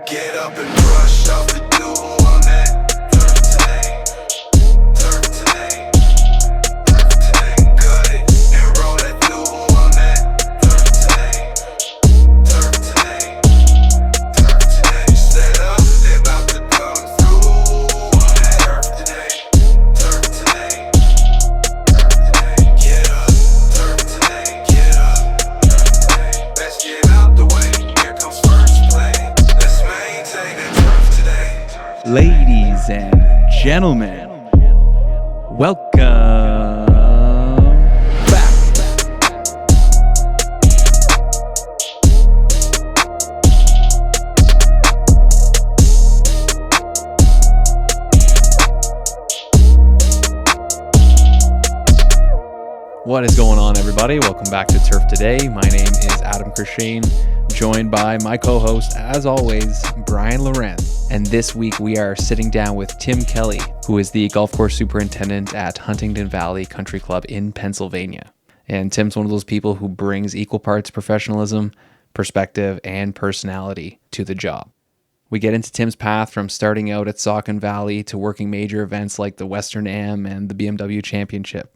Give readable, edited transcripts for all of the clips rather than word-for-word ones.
Get up and brush off the dew on that turf today. Turf today. Turf today. Cut it and roll that dew on that turf today. Turf today. Turf today. Set up, they about to come through on that turf today. Turf today. Turf today. Get up. Turf today. Get up. Turf today. Let's get out the way. Here comes first play. Let's maintain that turf today. Ladies and gentlemen, welcome back. What is going on, everybody? Welcome back to Turf Today. My name is Adam Kershane, joined by my co-host, as always, Brian Lorenz. And this week we are sitting down with Tim Kelly, who is the golf course superintendent at Huntingdon Valley Country Club in Pennsylvania. And Tim's one of those people who brings equal parts professionalism, perspective, and personality to the job. We get into Tim's path from starting out at Saucon Valley to working major events like the Western Am and the BMW Championship.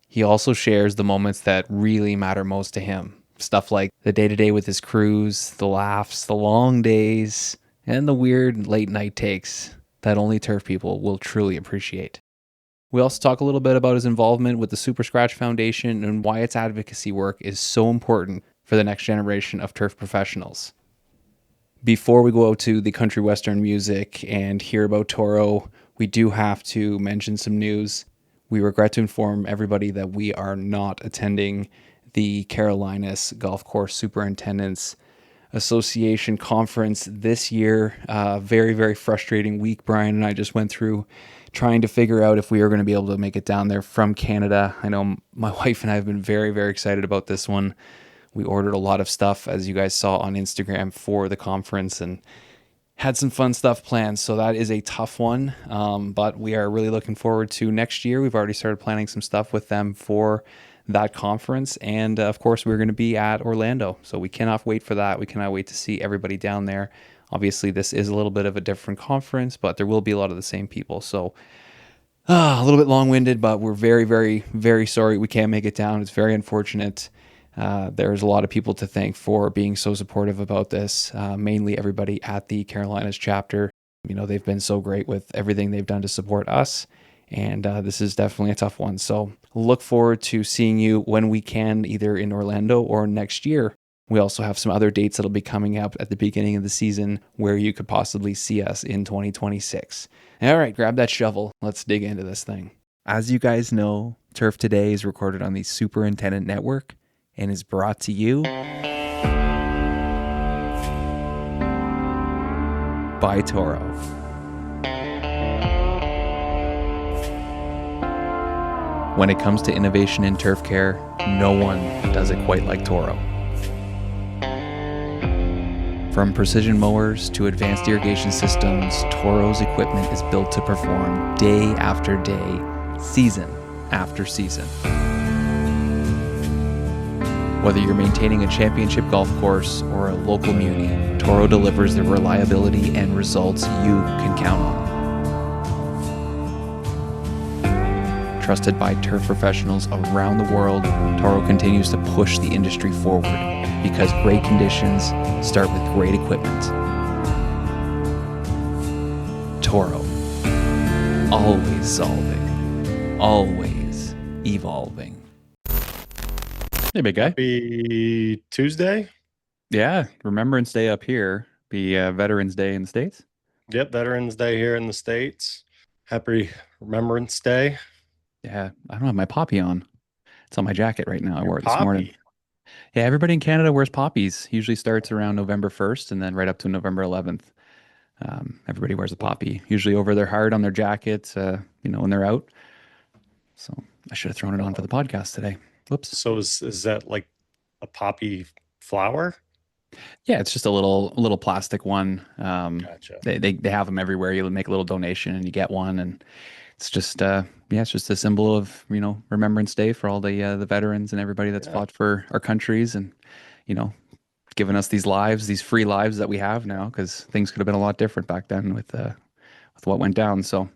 He also shares the moments that really matter most to him. Stuff like the day-to-day with his crews, the laughs, the long days, and the weird late-night takes that only turf people will truly appreciate. We also talk a little bit about his involvement with the Super Scratch Foundation and why its advocacy work is so important for the next generation of turf professionals. Before we go out to the country western music and hear about Toro, we do have to mention some news. We regret to inform everybody that we are not attending the Carolinas Golf Course Superintendents Association conference this year. Very, very frustrating week. Brian and I just went through trying to figure out if we were going to be able to make it down there from Canada. I know my wife and I have been very, very excited about this one. We ordered a lot of stuff, as you guys saw on Instagram, for the conference and had some fun stuff planned. So that is a tough one, but we are really looking forward to next year. We've already started planning some stuff with them for that conference. And of course, we're going to be at Orlando. So we cannot wait for that. We cannot wait to see everybody down there. Obviously, this is a little bit of a different conference, but there will be a lot of the same people. So a little bit long-winded, but we're very, very, very sorry we can't make it down. It's very unfortunate. There's a lot of people to thank for being so supportive about this, mainly everybody at the Carolinas chapter. You know, they've been so great with everything they've done to support us, and this is definitely a tough one. So look forward to seeing you when we can, either in Orlando or next year. We also have some other dates that'll be coming up at the beginning of the season where you could possibly see us in 2026. All right, grab that shovel. Let's dig into this thing. As you guys know, Turf Today is recorded on the Superintendent Network and is brought to you by Toro. When it comes to innovation in turf care, no one does it quite like Toro. From precision mowers to advanced irrigation systems, Toro's equipment is built to perform day after day, season after season. Whether you're maintaining a championship golf course or a local muni, Toro delivers the reliability and results you can count on. Trusted by turf professionals around the world, Toro continues to push the industry forward because great conditions start with great equipment. Toro, always solving, always evolving. Hey, big guy. Happy Tuesday. Yeah, Remembrance Day up here. Be Veterans Day in the States. Yep, Veterans Day here in the States. Happy Remembrance Day. Yeah, I don't have my poppy on. It's on my jacket right now. I wore it this Poppy. morning. Yeah, everybody in Canada wears poppies. Usually starts around November 1st and then right up to November 11th. Everybody wears a poppy, usually over their heart on their jacket, when they're out. So I should have thrown it on for the podcast today. Whoops. So is that like a poppy flower? Yeah, it's just a little plastic one. Gotcha. They have them everywhere. You make a little donation and you get one, and it's just it's just a symbol of Remembrance Day for all the veterans and everybody that's fought for our countries, and given us these lives, these free lives that we have now, because things could have been a lot different back then with what went down. So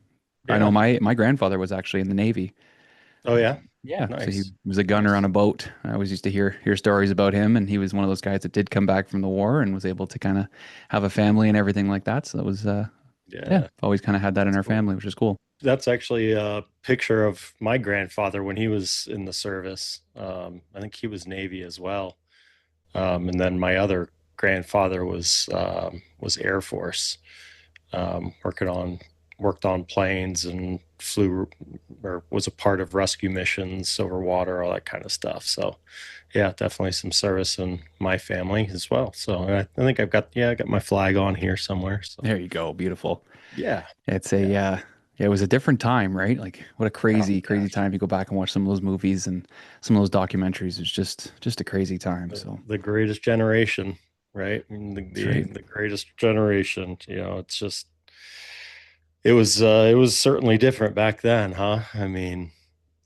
I know Yeah. my grandfather was actually in the Navy. Oh yeah. Yeah, so he Nice. was a gunner on Nice. a boat. I always used to hear stories about him, and he was one of those guys that did come back from the war and was able to kind of have a family and everything like that. So that was yeah, Yeah. always kind of had that in That's our cool. family, which is cool. That's actually a picture of my grandfather when he was in the service. I think he was Navy as well. And then my other grandfather was Air Force, working on worked on planes and flew or was a part of rescue missions over water, all that kind of stuff. So yeah, definitely some service in my family as well. So I think I got my flag on here somewhere. So There you go, beautiful. yeah, It's a yeah. yeah, it was a different time, right? Like what a Oh crazy gosh, time. You go back and watch some of those movies and some of those documentaries. It's just a crazy time. So the greatest generation, right? I mean, that's right. the greatest generation. You know, it's just it was certainly different back then, huh? I mean,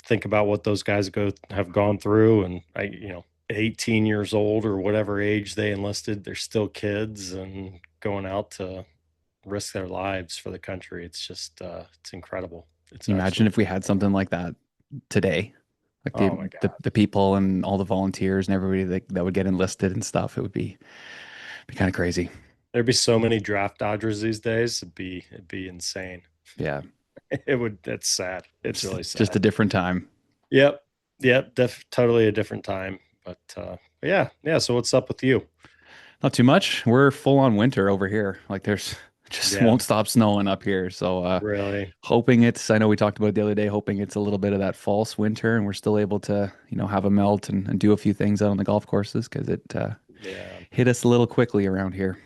think about what those guys go have gone through, and I, you know, 18 years old or whatever age they enlisted, they're still kids and going out to risk their lives for the country. It's just it's incredible. It's Can you imagine if absolutely we had incredible. something like that today? Like Oh my the God. the people and all the volunteers and everybody that would get enlisted and stuff. It would be kind of crazy. There'd be so many draft dodgers these days. It'd be insane. Yeah, It would. It's sad. It's really just a sad. different time. Yep. Yep. Totally a different time. But yeah. Yeah. So what's up with you? Not too much. We're full on winter over here. Like there's just Yeah. won't stop snowing up here. So Really. hoping it's, I know we talked about it the other day, hoping it's a little bit of that false winter and we're still able to, have a melt and do a few things out on the golf courses because it Yeah. hit us a little quickly around here.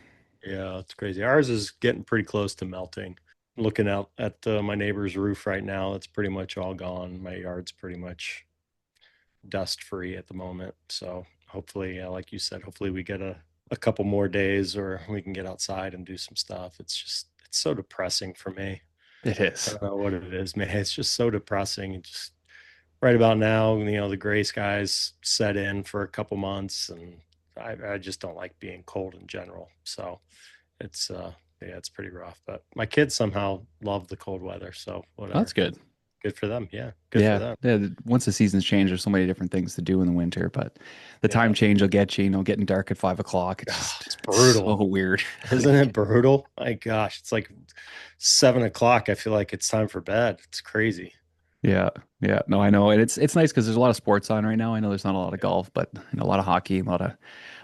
Yeah. It's crazy. Ours is getting pretty close to melting. Looking out at my neighbor's roof right now, it's pretty much all gone. My yard's pretty much dust free at the moment. So hopefully, like you said, hopefully we get a couple more days or we can get outside and do some stuff. It's just, it's so depressing for me. It I is. don't know what it is, man. It's just so depressing. It just right about now, you know, the gray skies set in for a couple months and I just don't like being cold in general. So it's, yeah, it's pretty rough, but my kids somehow love the cold weather. So That's whatever. good. Good for them. Yeah. Good for Yeah. them. Yeah. Once the seasons change, there's so many different things to do in the winter, but the time Yeah. change will get you, getting dark at 5 o'clock. It's Ah, just, it's it's so brutal. weird. Isn't it brutal? My gosh, it's like 7 o'clock. I feel like it's time for bed. It's crazy. Yeah, yeah, no, I know, and it's nice because there's a lot of sports on right now. I know there's not a lot of Yeah, golf, but a lot of hockey, a lot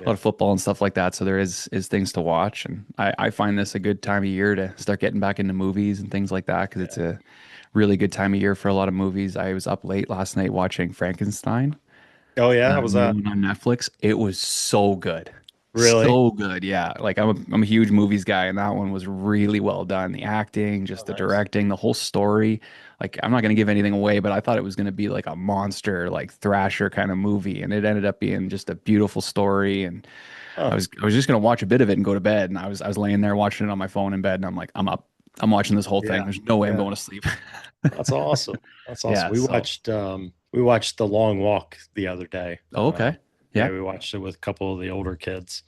yeah, of football and stuff like that. So there is things to watch, and I find this a good time of year to start getting back into movies and things like that because it's yeah. a really good time of year for a lot of movies. I was up late last night watching Frankenstein, Oh yeah, the how was new that? one on Netflix. It was so good. Really? So good. Yeah. Like I'm a huge movies guy and that one was really well done. The acting, Oh, just the nice. directing, the whole story. Like I'm not going to give anything away, but I thought it was going to be like a monster, like thrasher kind of movie and it ended up being just a beautiful story and Oh, I was just going to watch a bit of it and go to bed and I was laying there watching it on my phone in bed and I'm like I'm up. I'm watching this whole thing. yeah, There's no way I'm yeah. going to sleep. That's awesome. That's awesome. Yeah, so We watched The Long Walk the other day. oh, okay. Yeah, Yeah. we watched it with a couple of the older kids.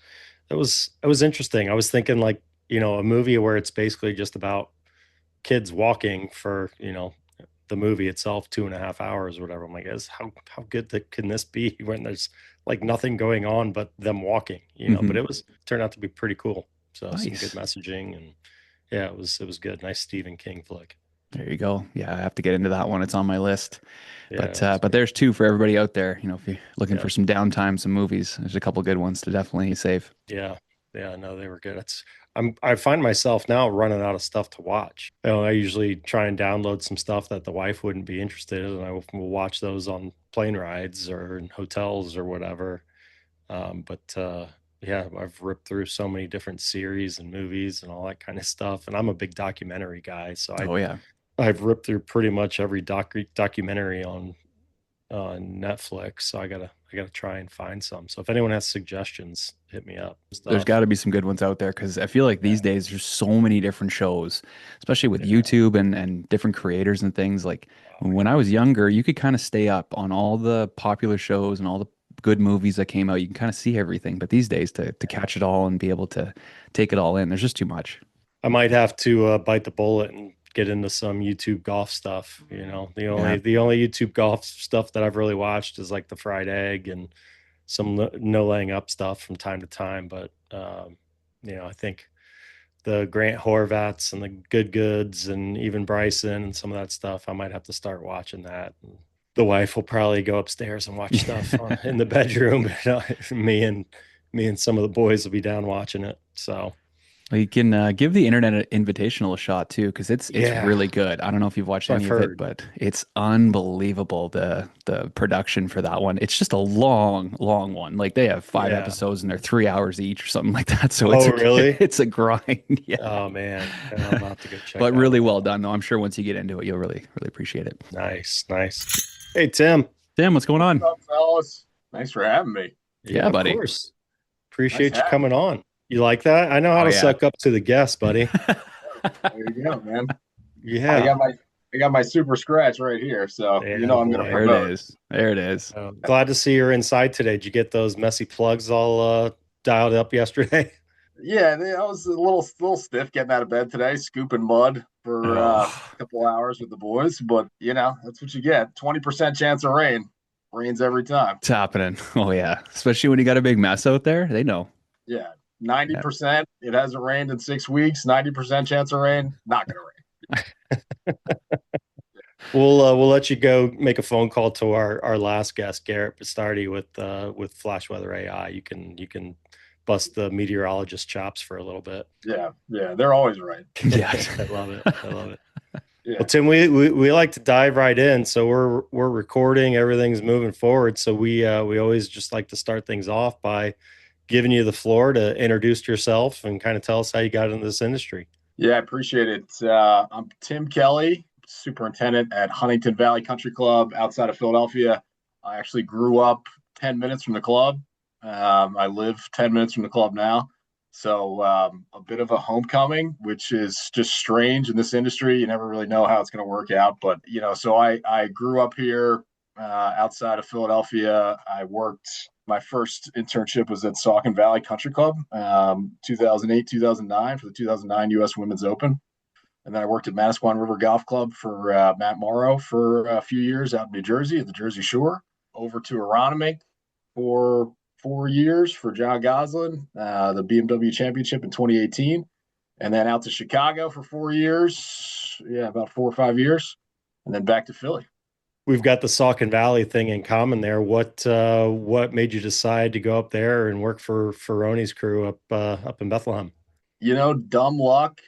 It was interesting. I was thinking like, you know, a movie where it's basically just about kids walking for, you know, the movie itself 2.5 hours or whatever. I'm like, how good that can this be when there's like nothing going on but them walking, you know? But Hmm. it was turned out to be pretty cool. So some good Nice. messaging and yeah, it was good. Nice Stephen King flick. There you go. Yeah, I have to get into that one. It's on my list. Yeah, it was But good. there's two for everybody out there. If you're looking Yeah, for some downtime, some movies, there's a couple good ones to definitely save. yeah, yeah. No, they were good. I find myself now running out of stuff to watch. You know, I usually try and download some stuff that the wife wouldn't be interested in, and will watch those on plane rides or in hotels or whatever. But yeah, I've ripped through so many different series and movies and all that kind of stuff. And I'm a big documentary guy, so Oh yeah. I've ripped through pretty much every documentary on Netflix. So I gotta try and find some. So if anyone has suggestions, hit me up. There's got Stuff. to be some good ones out there because I feel like Yeah, these days there's so many different shows, especially with yeah. YouTube and different creators and things. Like Oh when yeah, I was younger, you could kind of stay up on all the popular shows and all good movies that came out. You can kind of see everything. But these days, to catch it all and be able to take it all in, there's just too much. I might have to bite the bullet and get into some YouTube golf stuff. Yeah. The only YouTube golf stuff that I've really watched is like the fried egg and some no laying up stuff from time to time. But I think the Grant Horvats and the Good Goods and even Bryson and some of that stuff, I might have to start watching that. And the wife will probably go upstairs and watch stuff in the bedroom. Me and some of the boys will be down watching it. So. Well, you can give the internet an invitational a shot too, because it's Yeah. really good. I don't know if you've watched I've any of it, heard. but it's unbelievable the production for that one. It's just a long, long one. Like they have 5 episodes and they're 3 hours each or something like that. So it's Really? it's a grind. Yeah. Oh man, yeah, I'll have to go check. But that really one well out. done though. I'm sure once you get into it, you'll really, really appreciate it. Nice, nice. Hey Tim. Tim, what's going on? What's up, fellas? Thanks for having me. Yeah, buddy. Of course. Appreciate Nice you coming on. You like that? I know how Oh, to yeah. suck up to the guests, buddy. There you go, man. Yeah. I got my super scratch right here, so Yeah, you know I'm boy. gonna There it promote. is. There it is. Glad to see you're inside today. Did you get those messy plugs all dialed up yesterday? Yeah, I was a little stiff getting out of bed today, scooping mud for a couple hours with the boys, but that's what you get. 20% chance of rain. Rains every time. It's happening. Oh yeah. Especially when you got a big mess out there. They know. Yeah. 90%. It hasn't rained in 6 weeks. 90% chance of rain. Not gonna rain. We'll let you go make a phone call to our last guest, Garrett Bastardi with Flash Weather AI. You can bust the meteorologist chops for a little bit. Yeah, they're always right. Yeah. I love it. Yeah. Well, Tim, we like to dive right in. So we're recording, everything's moving forward. So we always just like to start things off by giving you the floor to introduce yourself and kind of tell us how you got into this industry. Yeah, I appreciate it. I'm Tim Kelly, superintendent at Huntingdon Valley Country Club outside of Philadelphia. I actually grew up 10 minutes from the club. I live 10 minutes from the club now. So a bit of a homecoming, which is just strange in this industry. You never really know how it's going to work out. But, so I grew up here outside of Philadelphia. I worked, my first internship was at Saucon Valley Country Club, 2008, 2009 for the 2009 U.S. Women's Open. And then I worked at Manasquan River Golf Club for Matt Morrow for a few years out in New Jersey at the Jersey Shore. Over to Aronimink for 4 years for John Goslin, the BMW Championship in 2018. And then out to Chicago for 4 years. Yeah, about 4 or 5 years. And then back to Philly. We've got the Saucon Valley thing in common there. What made you decide to go up there and work for Ronnie's crew up in Bethlehem? Dumb luck.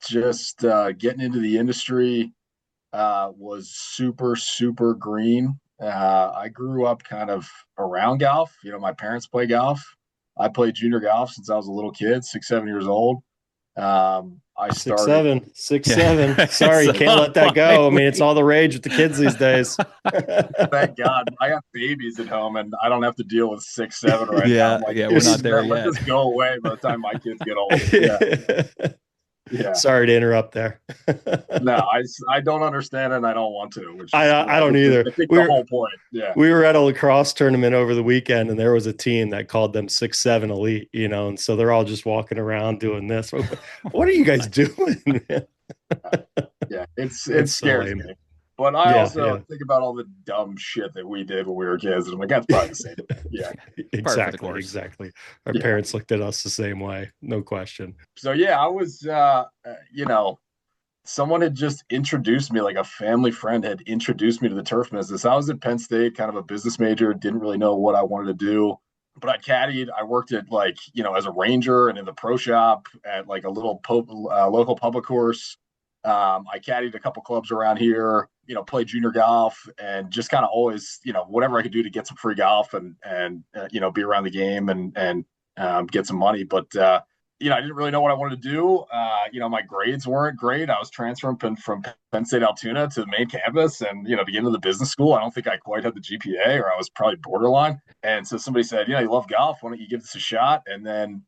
Just getting into the industry was super, super green. I grew up kind of around golf. My parents play golf. I played junior golf since I was a little kid, 6, 7 years old. I started 6, 7. Sorry, you can't let that go. I mean, it's all the rage with the kids these days. Thank God. I got babies at home and I don't have to deal with 6, 7 right now. Yeah, we're not there let yet. this go away by the time my kids get older. Yeah. Sorry to interrupt there. No, I don't understand it and I don't want to. Which I don't either. I think the whole point. Yeah. We were at a lacrosse tournament over the weekend and there was a team that called them 6, 7 elite, and so they're all just walking around doing this. What are you guys doing? Yeah, it so scares lame. me. But I also Yeah. think about all the dumb shit that we did when we were kids, and I'm like, that's probably the same. Yeah. Exactly. Our parents looked at us the same way, no question. So yeah, I was, someone had just introduced me, like a family friend had introduced me to the turf business. I was at Penn State, kind of a business major, didn't really know what I wanted to do. But I caddied. I worked at as a ranger and in the pro shop at like a little local public course. I caddied a couple clubs around here, played junior golf and just kind of always, whatever I could do to get some free golf and be around the game and get some money. But, I didn't really know what I wanted to do. My grades weren't great. I was transferring from Penn State Altoona to the main campus and, to get into the business school. I don't think I quite had the GPA or I was probably borderline. And so somebody said, you love golf. Why don't you give this a shot? And then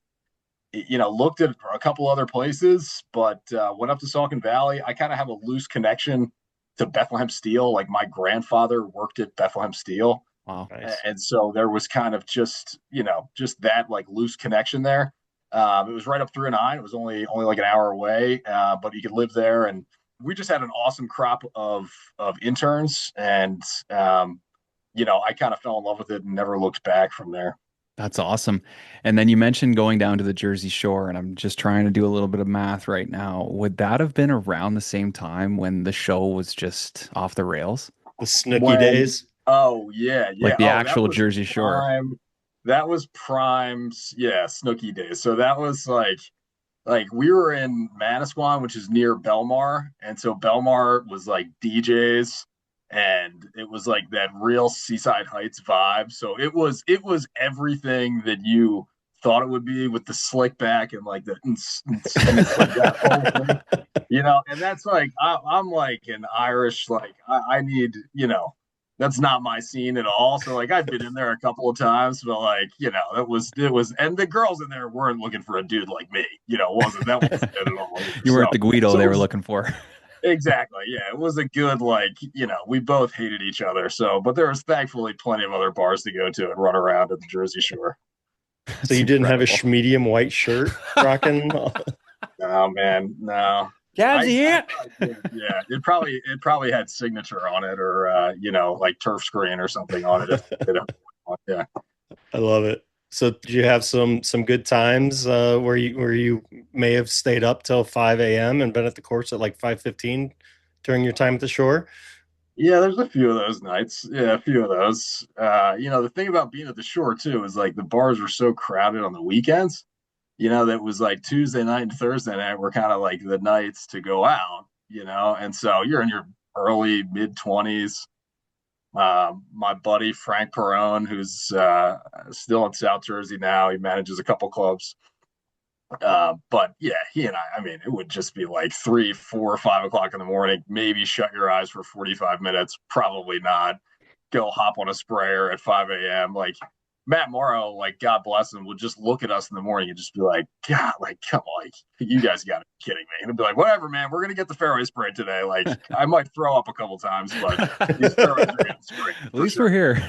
looked at a couple other places, but went up to Saucon Valley. I kind of have a loose connection to Bethlehem Steel. Like my grandfather worked at Bethlehem Steel Wow. Nice. And so there was kind of just, just that like loose connection there. It was right up 309. It was only like an hour away, but you could live there. And we just had an awesome crop of interns. And, I kind of fell in love with it and never looked back from there. That's awesome. And then you mentioned going down to the Jersey Shore, and I'm just trying to do a little bit of math right now. Would that have been around the same time when the show was just off the rails? The Snooki When, days. oh, yeah, Like yeah. the Oh, that actual was Jersey Shore? prime. That was prime's, yeah, Snooki days. So that was like we were in Manasquan, which is near Belmar, and so Belmar was like DJs, and it was like that real Seaside Heights vibe. So it was everything that you thought it would be, with the slick back and like the like that whole thing, And that's like I'm like an Irish, like I need, that's not my scene at all. So like I've been in there a couple of times, but like, it was, and the girls in there weren't looking for a dude like me, wasn't it at all either. You weren't the Guido So they it were was looking for. exactly, yeah, it was a good, like, we both hated each other. So, but there was thankfully plenty of other bars to go to and run around at the Jersey Shore. So That's you didn't have a incredible. medium white shirt rocking? No, man, no. Gabs I it. probably did. Yeah, it probably had signature on it, or like turf screen or something on it. If it, yeah. I love it. So did you have some good times where you may have stayed up till 5 a.m. and been at the course at like 5:15 during your time at the shore? Yeah, there's a few of those nights. Yeah, a few of those. The thing about being at the shore too is like the bars were so crowded on the weekends. That was like Tuesday night and Thursday night were kind of like the nights to go out. And so you're in your early mid 20s. My buddy Frank Perone, who's still in South Jersey now, he manages a couple clubs. But yeah, he and I mean, it would just be like 3, 4, 5 o'clock in the morning. Maybe shut your eyes for 45 minutes. Probably not. Go hop on a sprayer at 5 a.m. Like Matt Morrow, like God bless him, would just look at us in the morning and just be like, God, like, come on, like, you guys got to be kidding me. And he'd be like, whatever, man, we're gonna get the fairway sprayed today. Like, I might throw up a couple times, but these fairways are getting sprayed. At least we're here.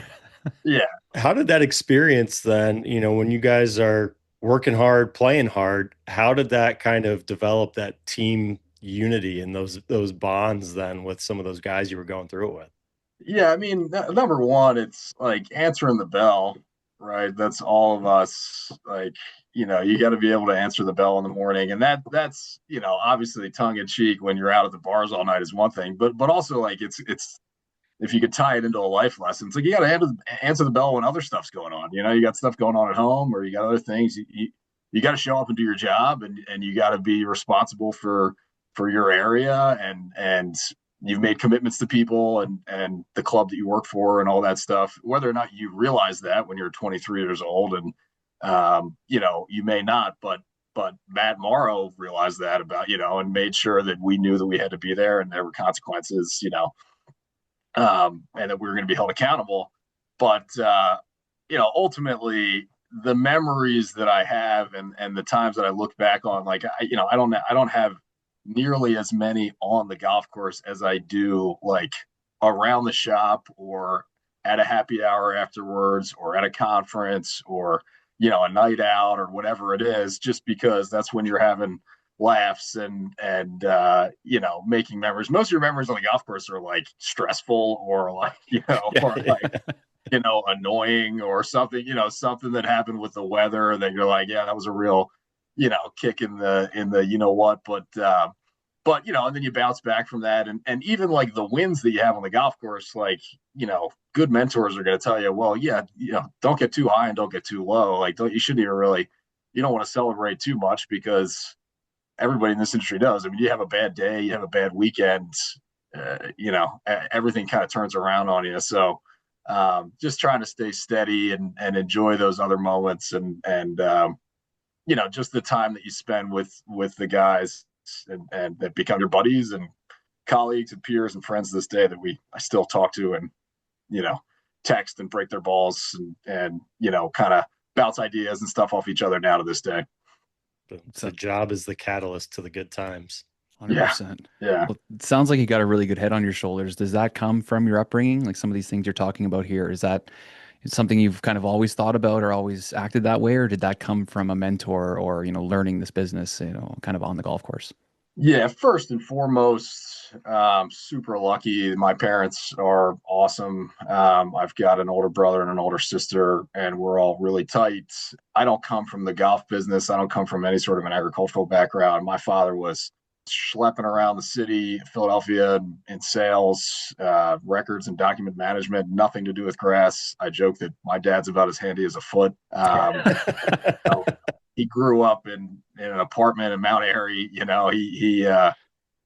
Yeah. How did that experience then, when you guys are working hard, playing hard, how did that kind of develop that team unity and those bonds then with some of those guys you were going through it with? Yeah, I mean, number one, it's like answering the bell, right? That's all of us. Like, you got to be able to answer the bell in the morning, and that's obviously tongue in cheek when you're out at the bars all night is one thing, but also like it's if you could tie it into a life lesson, it's like you got to answer the bell when other stuff's going on. You got stuff going on at home, or you got other things. You got to show up and do your job, and you got to be responsible for your area, and you've made commitments to people and the club that you work for and all that stuff, whether or not you realize that when you're 23 years old. And you may not, but Matt Morrow realized that about, and made sure that we knew that we had to be there and there were consequences, and that we were going to be held accountable. But ultimately the memories that I have and the times that I look back on, like, I don't have nearly as many on the golf course as I do like around the shop, or at a happy hour afterwards, or at a conference, or a night out, or whatever it is, just because that's when you're having laughs and making memories. Most of your memories on the golf course are like stressful, or like or like annoying, or something, something that happened with the weather that you're like, yeah, that was a real kick in the what. But and then you bounce back from that, and even like the wins that you have on the golf course, like good mentors are going to tell you, well, yeah, don't get too high and don't get too low. Like, you shouldn't even really, you don't want to celebrate too much, because everybody in this industry does. I mean, you have a bad day, you have a bad weekend, everything kind of turns around on you. So just trying to stay steady and enjoy those other moments, and just the time that you spend with the guys, and that become your buddies and colleagues and peers and friends this day that I still talk to, and text and break their balls, and kind of bounce ideas and stuff off each other now to this day. The job is the catalyst to the good times. Yeah. 100%. Yeah. Well, it sounds like you got a really good head on your shoulders. Does that come from your upbringing? Like some of these things you're talking about here, is that something you've kind of always thought about or always acted that way, or did that come from a mentor or, learning this business, kind of on the golf course? Yeah, first and foremost, super lucky. My parents are awesome. I've got an older brother and an older sister, and we're all really tight. I don't come from the golf business. I don't come from any sort of an agricultural background. My father was schlepping around the city, Philadelphia, in sales, records and document management, nothing to do with grass. I joke that my dad's about as handy as a foot. He grew up in an apartment in Mount Airy. He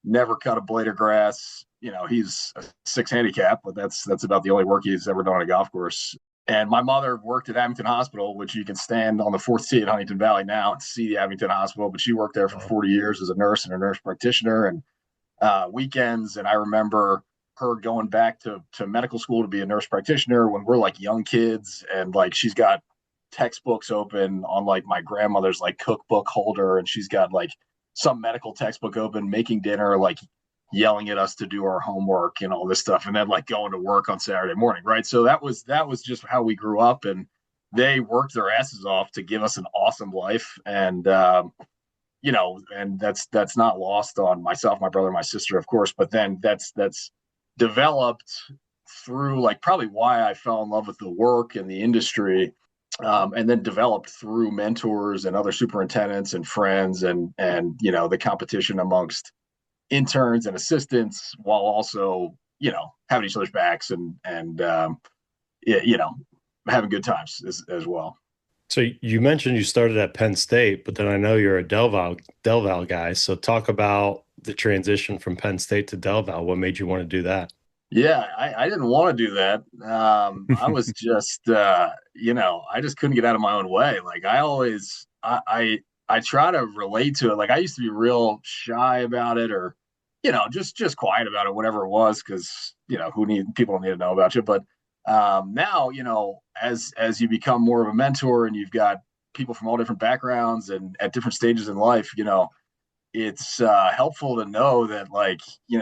never cut a blade of grass. He's a 6 handicap, but that's about the only work he's ever done on a golf course. And my mother worked at Abington Hospital, which you can stand on the fourth tee at Huntingdon Valley now and see the Abington Hospital. But she worked there for 40 years as a nurse and a nurse practitioner, and weekends. And I remember her going back to medical school to be a nurse practitioner when we're like young kids, and like she's got textbooks open on like my grandmother's like cookbook holder, and she's got like some medical textbook open, making dinner, like yelling at us to do our homework and all this stuff, and then like going to work on Saturday morning, right? So that was just how we grew up, and they worked their asses off to give us an awesome life. And and that's not lost on myself, my brother, my sister, of course, but then that's developed through like probably why I fell in love with the work and the industry, and then developed through mentors and other superintendents and friends, and the competition amongst interns and assistants, while also having each other's backs and having good times as well. So you mentioned you started at Penn State, but then I know you're a Del Val guy. So talk about the transition from Penn State to Del Val. What made you want to do that? Yeah, I didn't want to do that. I was just, I just couldn't get out of my own way. Like I try to relate to it. Like I used to be real shy about it, or, just quiet about it, whatever it was, because, people don't need to know about you. But now, as you become more of a mentor and you've got people from all different backgrounds and at different stages in life, it's helpful to know that, like, you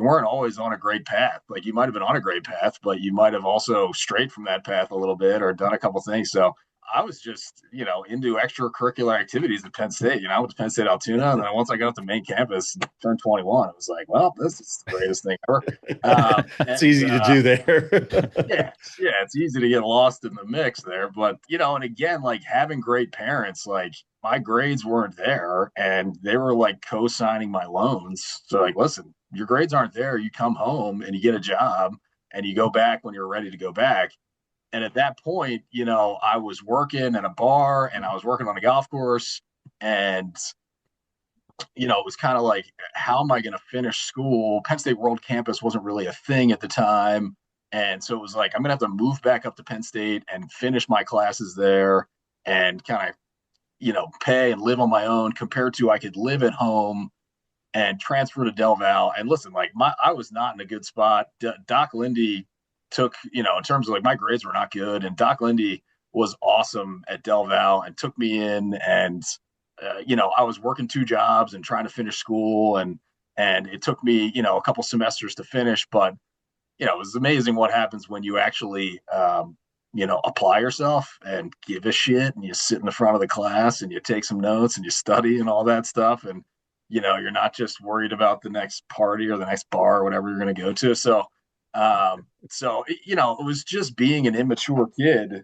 weren't always on a great path. Like you might have been on a great path, but you might have also strayed from that path a little bit or done a couple things. So I was just, into extracurricular activities at Penn State. I went to Penn State Altoona, and then once I got up to main campus and turned 21, I was like, well, this is the greatest thing ever. It's easy to do there. yeah, it's easy to get lost in the mix there. But, and again, like having great parents, like my grades weren't there and they were like co-signing my loans. So like, listen, your grades aren't there. You come home and you get a job and you go back when you're ready to go back. And at that point, I was working at a bar and I was working on a golf course, and, it was kind of like, how am I going to finish school? Penn State World Campus wasn't really a thing at the time. And so it was like, I'm going to have to move back up to Penn State and finish my classes there and kind of, pay and live on my own, compared to I could live at home and transfer to Del Val. And listen, like I was not in a good spot. Doc Lindy took, in terms of like my grades were not good, and Doc Lindy was awesome at Del Val and took me in, and I was working 2 jobs and trying to finish school, and it took me a couple semesters to finish. But it was amazing what happens when you actually apply yourself and give a shit, and you sit in the front of the class and you take some notes and you study and all that stuff, and you're not just worried about the next party or the next bar or whatever you're going to go to. So it was just being an immature kid,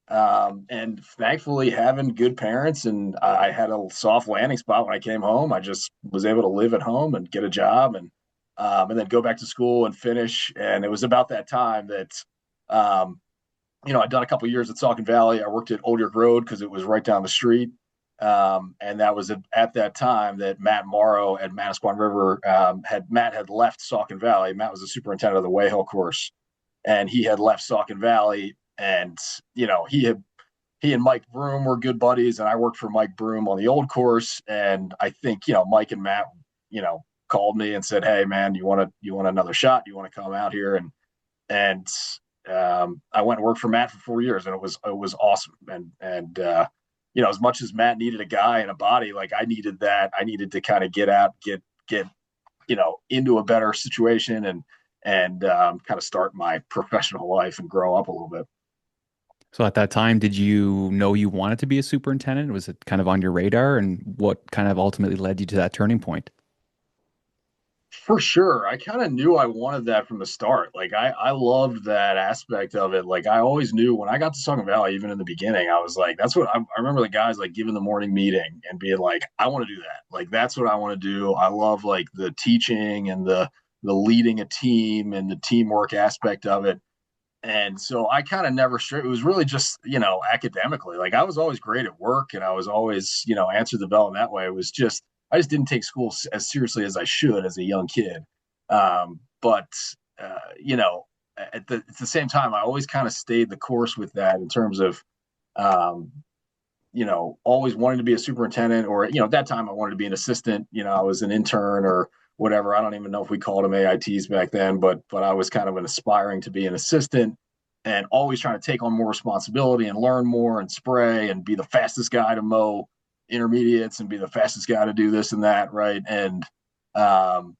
and thankfully having good parents, and I had a soft landing spot when I came home. I just was able to live at home and get a job, and then go back to school and finish. And it was about that time that, I'd done a couple of years at Saucon Valley. I worked at Old York Road because it was right down the street. And that was at that time that Matt Morrow at Manasquan River, Matt had left Saucon Valley. Matt was the superintendent of the Wayhill course, and he had left Saucon Valley. And, he and Mike Broom were good buddies, and I worked for Mike Broom on the old course. And I think, Mike and Matt, called me and said, hey man, you want another shot? You want to come out here? And I went and worked for Matt for 4 years, and it was awesome. And as much as Matt needed a guy and a body, like I needed that. I needed to kind of get out, get get, into a better situation and kind of start my professional life and grow up a little bit. So at that time, did you know you wanted to be a superintendent? Was it kind of on your radar? And what kind of ultimately led you to that turning point? For sure. I kind of knew I wanted that from the start. Like I loved that aspect of it. Like I always knew when I got to Saucon Valley, even in the beginning, I was like, that's what I remember the guys like giving the morning meeting and being like, I want to do that. Like that's what I want to do. I love like the teaching and the leading a team and the teamwork aspect of it. And so I kind of never straight. It was really just, academically. Like I was always great at work and I was always, answered the bell in that way. It was just, I just didn't take school as seriously as I should as a young kid. But at the same time, I always kind of stayed the course with that in terms of, um, always wanting to be a superintendent or, at that time I wanted to be an assistant, I was an intern or whatever. I don't even know if we called them AITs back then, but I was kind of an aspiring to be an assistant and always trying to take on more responsibility and learn more and spray and be the fastest guy to mow intermediates and be the fastest guy to do this and that. Right. Um,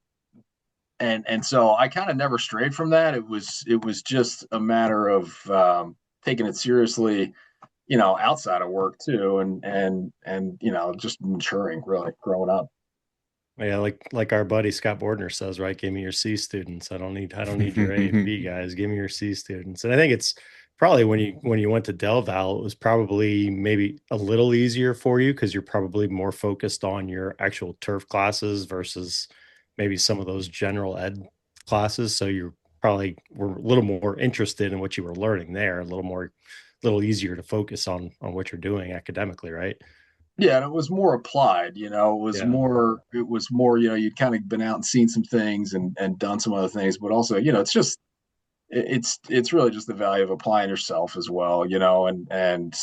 and so I kind of never strayed from that. It was just a matter of, taking it seriously, outside of work too. And, just maturing, really growing up. Yeah, like our buddy Scott Bordner says, right? Give me your C students. I don't need your A and B guys. Give me your C students. And I think it's probably when you went to Del Val, it was probably maybe a little easier for you because you're probably more focused on your actual turf classes versus maybe some of those general ed classes. So you're probably were a little more interested in what you were learning there, a little easier to focus on what you're doing academically, right? Yeah, and it was more applied, Yeah. it was more, you'd kind of been out and seen some things and done some other things, but also, it's just it's really just the value of applying yourself as well, and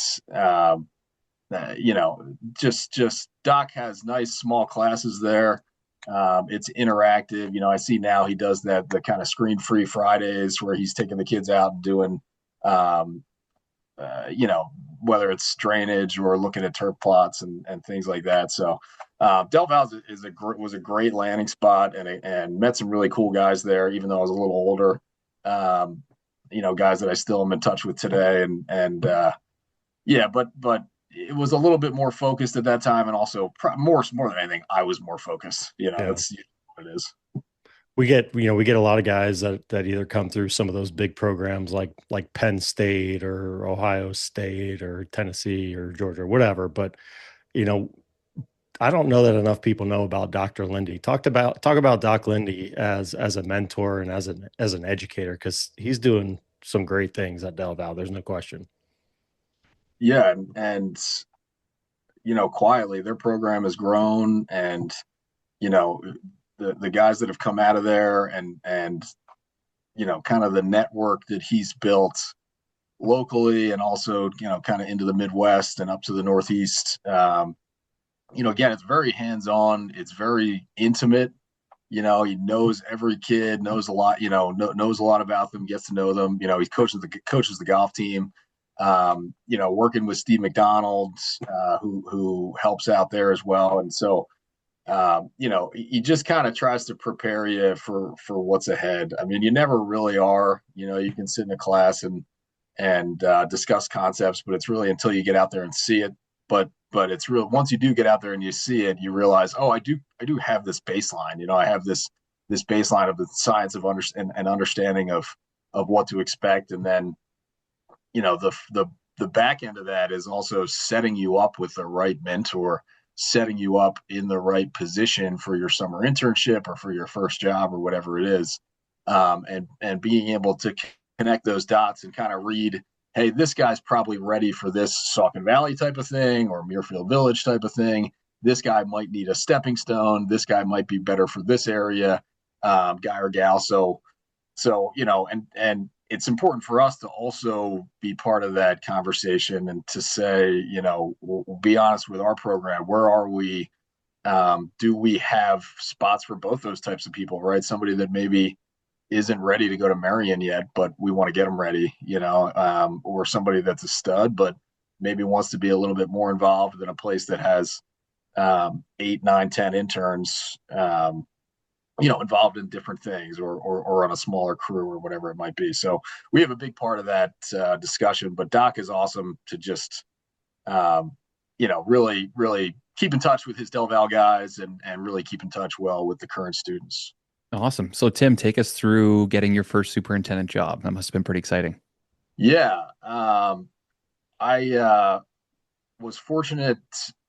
just Doc has nice small classes there. It's interactive. I see now he does the kind of screen-free Fridays where he's taking the kids out and doing um, whether it's drainage or looking at turf plots and things like that. So Del Val was a great landing spot and met some really cool guys there, even though I was a little older. Um, guys that I still am in touch with today, and yeah, but it was a little bit more focused at that time, and also more than anything, I was more focused. Yeah. That's what it is. We get a lot of guys that either come through some of those big programs like Penn State or Ohio State or Tennessee or Georgia or whatever. But, I don't know that enough people know about Dr. Lindy. Talk about Doc Lindy as a mentor and as an educator, because he's doing some great things at Del Val. There's no question. Yeah, and quietly their program has grown, and the guys that have come out of there and kind of the network that he's built locally and also kind of into the Midwest and up to the Northeast. Again, it's very hands-on, it's very intimate. He knows every kid, knows a lot, knows a lot about them, gets to know them. He coaches the golf team. Working with Steve McDonald, who helps out there as well. And so he just kind of tries to prepare you for what's ahead. I mean, you never really are. You can sit in a class and discuss concepts, but it's really until you get out there and see it. But it's real. Once you do get out there and you see it, you realize, oh, I do have this baseline. I have this baseline of the science of understanding of what to expect, and then the back end of that is also setting you up with the right mentor, setting you up in the right position for your summer internship or for your first job or whatever it is, and being able to connect those dots and kind of read, hey, this guy's probably ready for this Saucon Valley type of thing or Muirfield Village type of thing. This guy might need a stepping stone. This guy might be better for this area, guy or gal. So and it's important for us to also be part of that conversation and to say, we'll be honest with our program. Where are we? Do we have spots for both those types of people, right? Somebody that maybe isn't ready to go to Marion yet, but we want to get them ready, or somebody that's a stud, but maybe wants to be a little bit more involved in a place that has 8, 9, 10 interns, involved in different things or on a smaller crew or whatever it might be. So we have a big part of that discussion, but Doc is awesome to just, really, really keep in touch with his Del Val guys and really keep in touch well with the current students. Awesome. So Tim, take us through getting your first superintendent job. That must have been pretty exciting. Yeah. I was fortunate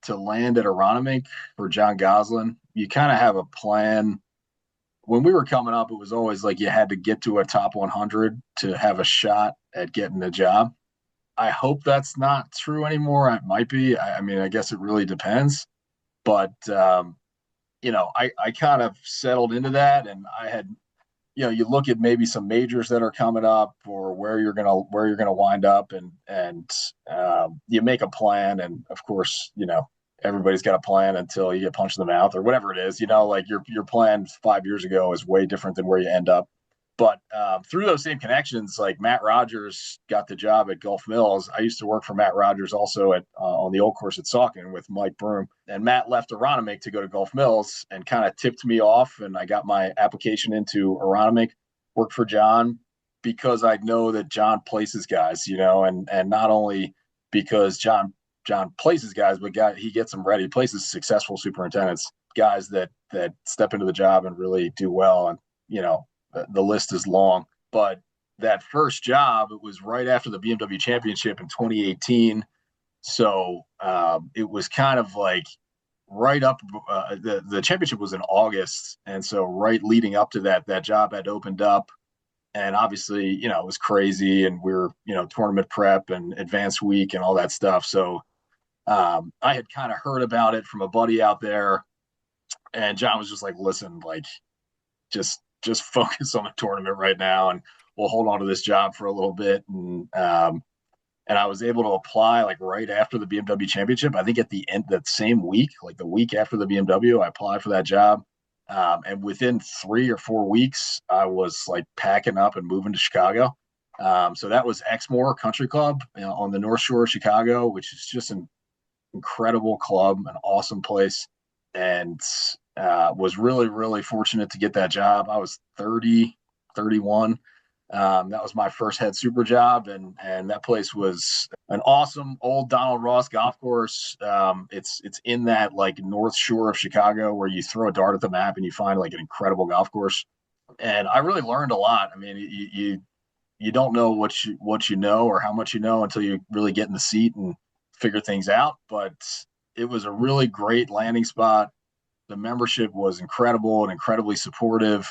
to land at Aronimink for John Goslin. You kind of have a plan. When we were coming up, it was always like you had to get to a top 100 to have a shot at getting a job. I hope that's not true anymore. It might be. I mean, I guess it really depends. But, I kind of settled into that, and I had, you look at maybe some majors that are coming up or where you're gonna wind up, and you make a plan, and of course, everybody's got a plan until you get punched in the mouth or whatever it is. Like your plan 5 years ago is way different than where you end up. But through those same connections, like Matt Rogers got the job at Gulf Mills. I used to work for Matt Rogers also at on the old course at Saucon with Mike Broom. And Matt left Aronimink to go to Gulf Mills and kind of tipped me off. And I got my application into Aronimink, worked for John because I know that John places guys, and not only because John places guys, but he gets them ready. He places successful superintendents, guys that step into the job and really do well. And, the list is long, but that first job, it was right after the BMW Championship in 2018. So it was kind of like right up. The championship was in August, and so right leading up to that job had opened up, and obviously, it was crazy, and we were, tournament prep and advanced week and all that stuff. So I had kind of heard about it from a buddy out there, and John was just like, "Listen, like, just focus on the tournament right now, and we'll hold on to this job for a little bit." And I was able to apply like right after the BMW Championship. I think at the end that same week, like the week after the BMW, I applied for that job. And within 3 or 4 weeks, I was like packing up and moving to Chicago. So that was Exmoor Country Club, on the North Shore of Chicago, which is just an incredible club, an awesome place. And was really, really fortunate to get that job. I was 30, 31. That was my first head super job, and that place was an awesome old Donald Ross golf course. It's in that like North Shore of Chicago where you throw a dart at the map and you find like an incredible golf course. And I really learned a lot. I mean, you don't know what you know or how much you know until you really get in the seat and figure things out. But it was a really great landing spot. The membership was incredible and incredibly supportive.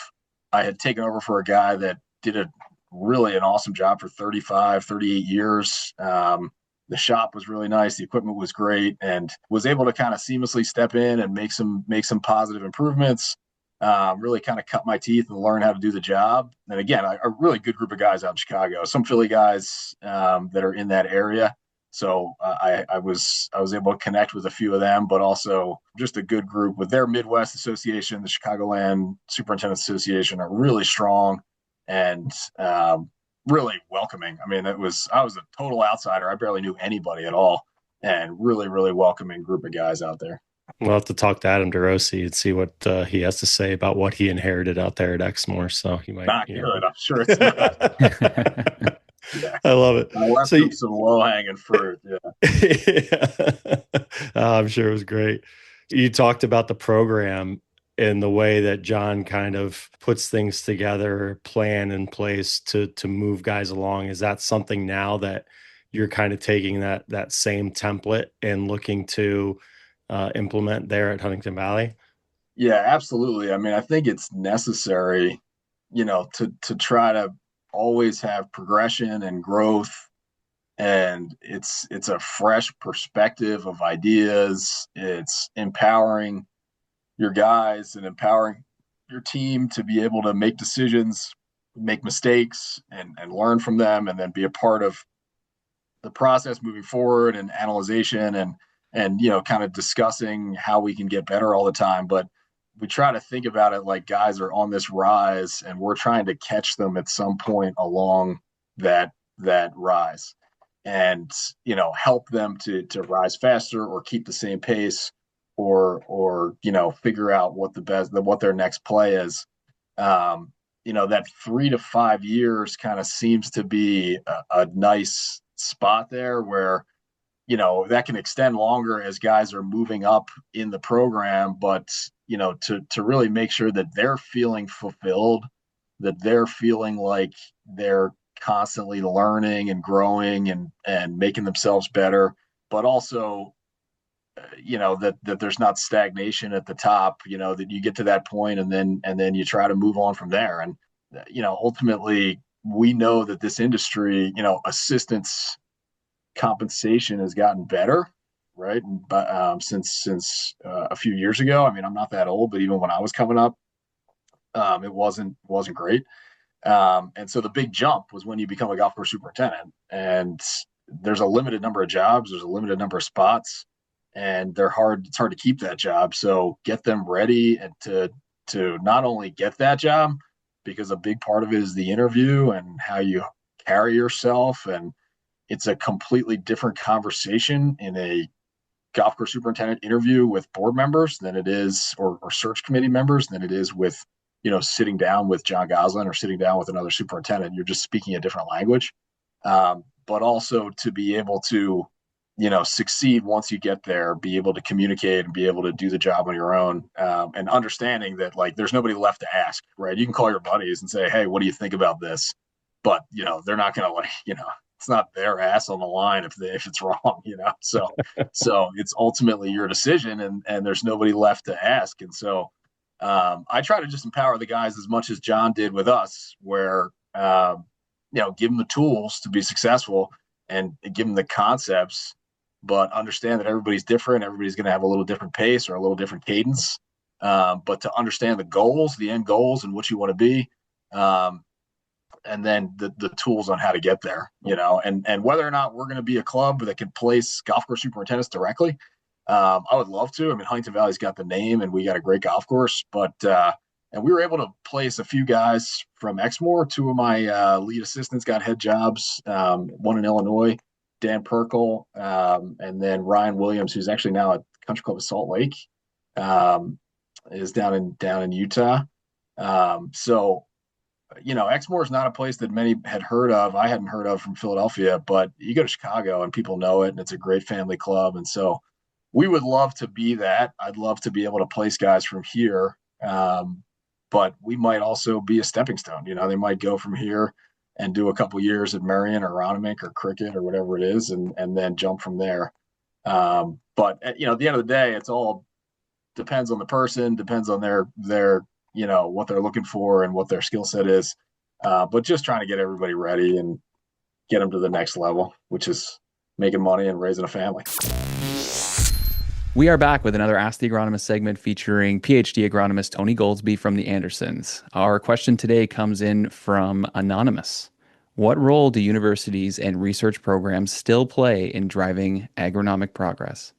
I had taken over for a guy that did really an awesome job for 35, 38 years. The shop was really nice. The equipment was great, and was able to kind of seamlessly step in and make some positive improvements. Really kind of cut my teeth and learn how to do the job. And again, a really good group of guys out in Chicago, some Philly guys that are in that area. So I was able to connect with a few of them, but also just a good group with their Midwest Association, the Chicagoland Superintendent Association, are really strong and really welcoming. I mean, I was a total outsider. I barely knew anybody at all, and really, really welcoming group of guys out there. We'll have to talk to Adam DeRossi and see what he has to say about what he inherited out there at Exmoor. So he might not good. I'm sure it's not. Yeah. I love it. I left him some low-hanging fruit. Yeah. I'm sure it was great. You talked about the program and the way that John kind of puts things together, plan in place to move guys along. Is that something now that you're kind of taking that same template and looking to implement there at Huntingdon Valley? Yeah, absolutely. I mean, I think it's necessary, to try to always have progression and growth, and it's a fresh perspective of ideas. It's empowering your guys and empowering your team to be able to make decisions, make mistakes, and learn from them, and then be a part of the process moving forward and analyzation and kind of discussing how we can get better all the time. But we try to think about it like guys are on this rise and we're trying to catch them at some point along that rise, and help them to rise faster or keep the same pace, or figure out what their next play is. That 3 to 5 years kind of seems to be a nice spot there where that can extend longer as guys are moving up in the program, but to really make sure that they're feeling fulfilled, that they're feeling like they're constantly learning and growing and making themselves better, but also that there's not stagnation at the top, that you get to that point and then you try to move on from there. And ultimately we know that this industry, assistance compensation has gotten better, right? But since a few years ago. I mean, I'm not that old, but even when I was coming up, it wasn't great. And so the big jump was when you become a golf course superintendent, and there's a limited number of jobs, there's a limited number of spots, and it's hard to keep that job. So get them ready and to not only get that job, because a big part of it is the interview and how you carry yourself, and it's a completely different conversation in a golf course superintendent interview with board members than it is, or search committee members, than it is with, sitting down with John Goslin or sitting down with another superintendent. You're just speaking a different language. But also to be able to, succeed once you get there, be able to communicate and be able to do the job on your own, and understanding that, like, there's nobody left to ask, right? You can call your buddies and say, hey, what do you think about this? But, they're not going to, it's not their ass on the line if it's wrong, So it's ultimately your decision, and there's nobody left to ask. And so I try to just empower the guys as much as John did with us, where give them the tools to be successful and give them the concepts, but understand that everybody's different. Everybody's going to have a little different pace or a little different cadence. But to understand the goals, the end goals, and what you want to be. And then the tools on how to get there, and whether or not we're going to be a club that can place golf course superintendents directly. I would love to. I mean, Huntingdon Valley's got the name and we got a great golf course, but, and we were able to place a few guys from Exmoor. Two of my lead assistants got head jobs, one in Illinois, Dan Perkle, and then Ryan Williams, who's actually now at Country Club of Salt Lake, is down in Utah. So, Exmoor is not a place that many had heard of. I hadn't heard of from Philadelphia, but you go to Chicago and people know it, and it's a great family club. And so we would love to be that. I'd love to be able to place guys from here. But we might also be a stepping stone. They might go from here and do a couple years at Marion or Aronimink or Cricket or whatever it is, and then jump from there. But at the end of the day, it's all depends on the person, depends on their what they're looking for and what their skill set is. But just trying to get everybody ready and get them to the next level, which is making money and raising a family. We are back with another Ask the Agronomist segment featuring PhD agronomist Tony Goldsby from the Andersons. Our question today comes in from Anonymous. What role do universities and research programs still play in driving agronomic progress?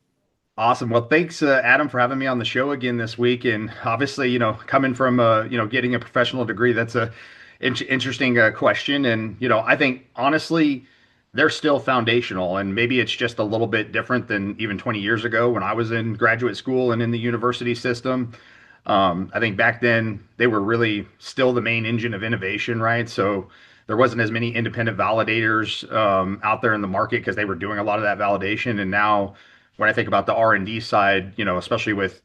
Awesome. Well, thanks, Adam, for having me on the show again this week. And obviously, coming from, getting a professional degree, that's a interesting question. And, I think, honestly, they're still foundational. And maybe it's just a little bit different than even 20 years ago when I was in graduate school and in the university system. I think back then they were really still the main engine of innovation, right? So there wasn't as many independent validators out there in the market because they were doing a lot of that validation. And now, when I think about the R&D side, especially with,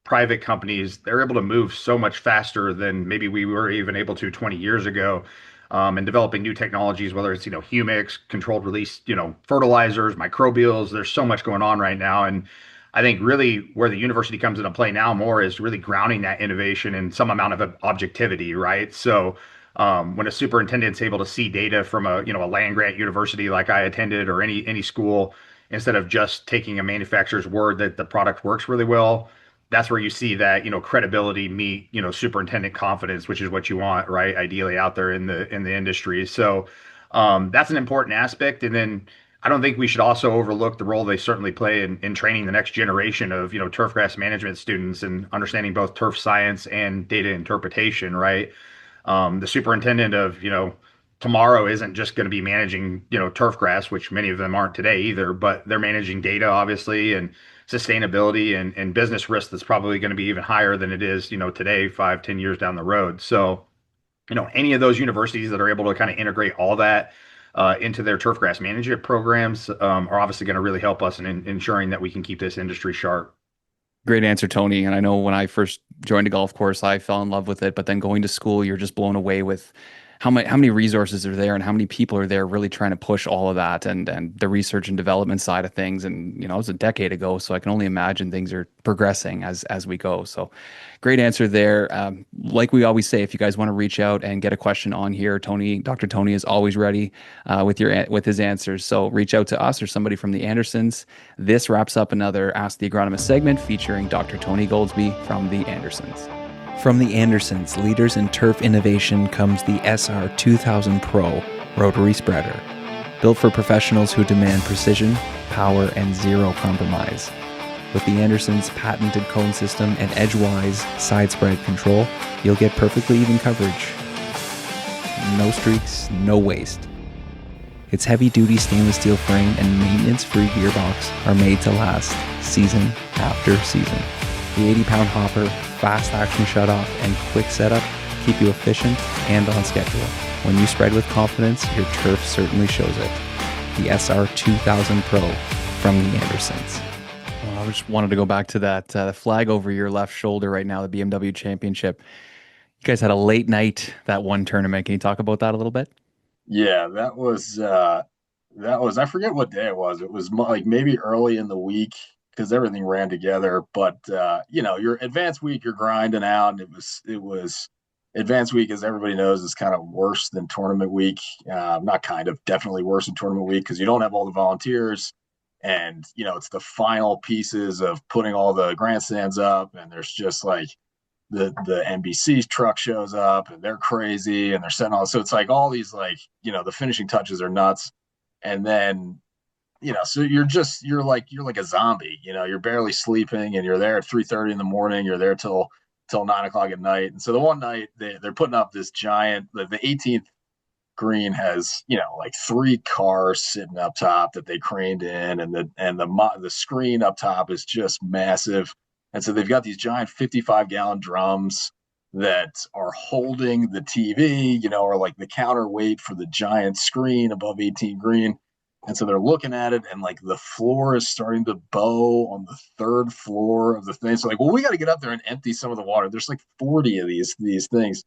private companies, they're able to move so much faster than maybe we were even able to 20 years ago, and developing new technologies, whether it's, humics, controlled release, fertilizers, microbials. There's so much going on right now. And I think really where the university comes into play now more is really grounding that innovation in some amount of objectivity, right? So when a superintendent's able to see data from a land grant university like I attended, or any school, instead of just taking a manufacturer's word that the product works really well, that's where you see that, credibility meet, superintendent confidence, which is what you want, right? Ideally out there in the industry. So that's an important aspect. And then I don't think we should also overlook the role they certainly play in training the next generation of, turfgrass management students and understanding both turf science and data interpretation, right? The superintendent of, tomorrow isn't just going to be managing, turf grass, which many of them aren't today either, but they're managing data, obviously, and sustainability and business risk that's probably going to be even higher than it is, today, 5, 10 years down the road. So, any of those universities that are able to kind of integrate all that into their turfgrass management programs are obviously going to really help us in ensuring that we can keep this industry sharp. Great answer, Tony. And I know when I first joined a golf course, I fell in love with it. But then going to school, you're just blown away with how many resources are there and how many people are there really trying to push all of that and the research and development side of things. And it was a decade ago, so I can only imagine things are progressing as we go. So great answer there. Like we always say, if you guys want to reach out and get a question on here, Dr. Tony is always ready with his answers. So reach out to us or somebody from the Andersons. This wraps up another Ask the Agronomist segment featuring Dr. Tony Goldsby from the Andersons. From the Andersons, leaders in turf innovation, comes the SR 2000 Pro rotary spreader. Built for professionals who demand precision, power, and zero compromise. With the Andersons' patented cone system and edgewise side spread control, you'll get perfectly even coverage. No streaks, no waste. Its heavy-duty stainless steel frame and maintenance-free gearbox are made to last season after season. The 80-pound hopper, fast action shutoff, and quick setup keep you efficient and on schedule. When you spread with confidence, your turf certainly shows it. The SR 2000 Pro from the Andersons. I just wanted to go back to that flag over your left shoulder right now, the BMW Championship. You guys had a late night that one tournament. Can you talk about that a little bit? Yeah, that was I forget what day it was. It was like maybe early in the week because everything ran together. But your advanced week, you're grinding out, and it was advanced week, as everybody knows, is kind of worse than tournament week. Not kind of, definitely worse than tournament week because you don't have all the volunteers, and it's the final pieces of putting all the grandstands up, and there's just like the NBC truck shows up and they're crazy and they're setting all. So it's like all these the finishing touches are nuts, and then so you're like a zombie. You're barely sleeping and you're there at 3:30 in the morning. You're there till 9 o'clock at night. And so the one night they're putting up this giant. The 18th green has like 3 cars sitting up top that they craned in, and the screen up top is just massive. And so they've got these giant 55-gallon drums that are holding the TV, or like the counterweight for the giant screen above 18 green. And so they're looking at it, and like the floor is starting to bow on the 3rd floor of the thing. So like, well, we got to get up there and empty some of the water. There's like 40 of these things.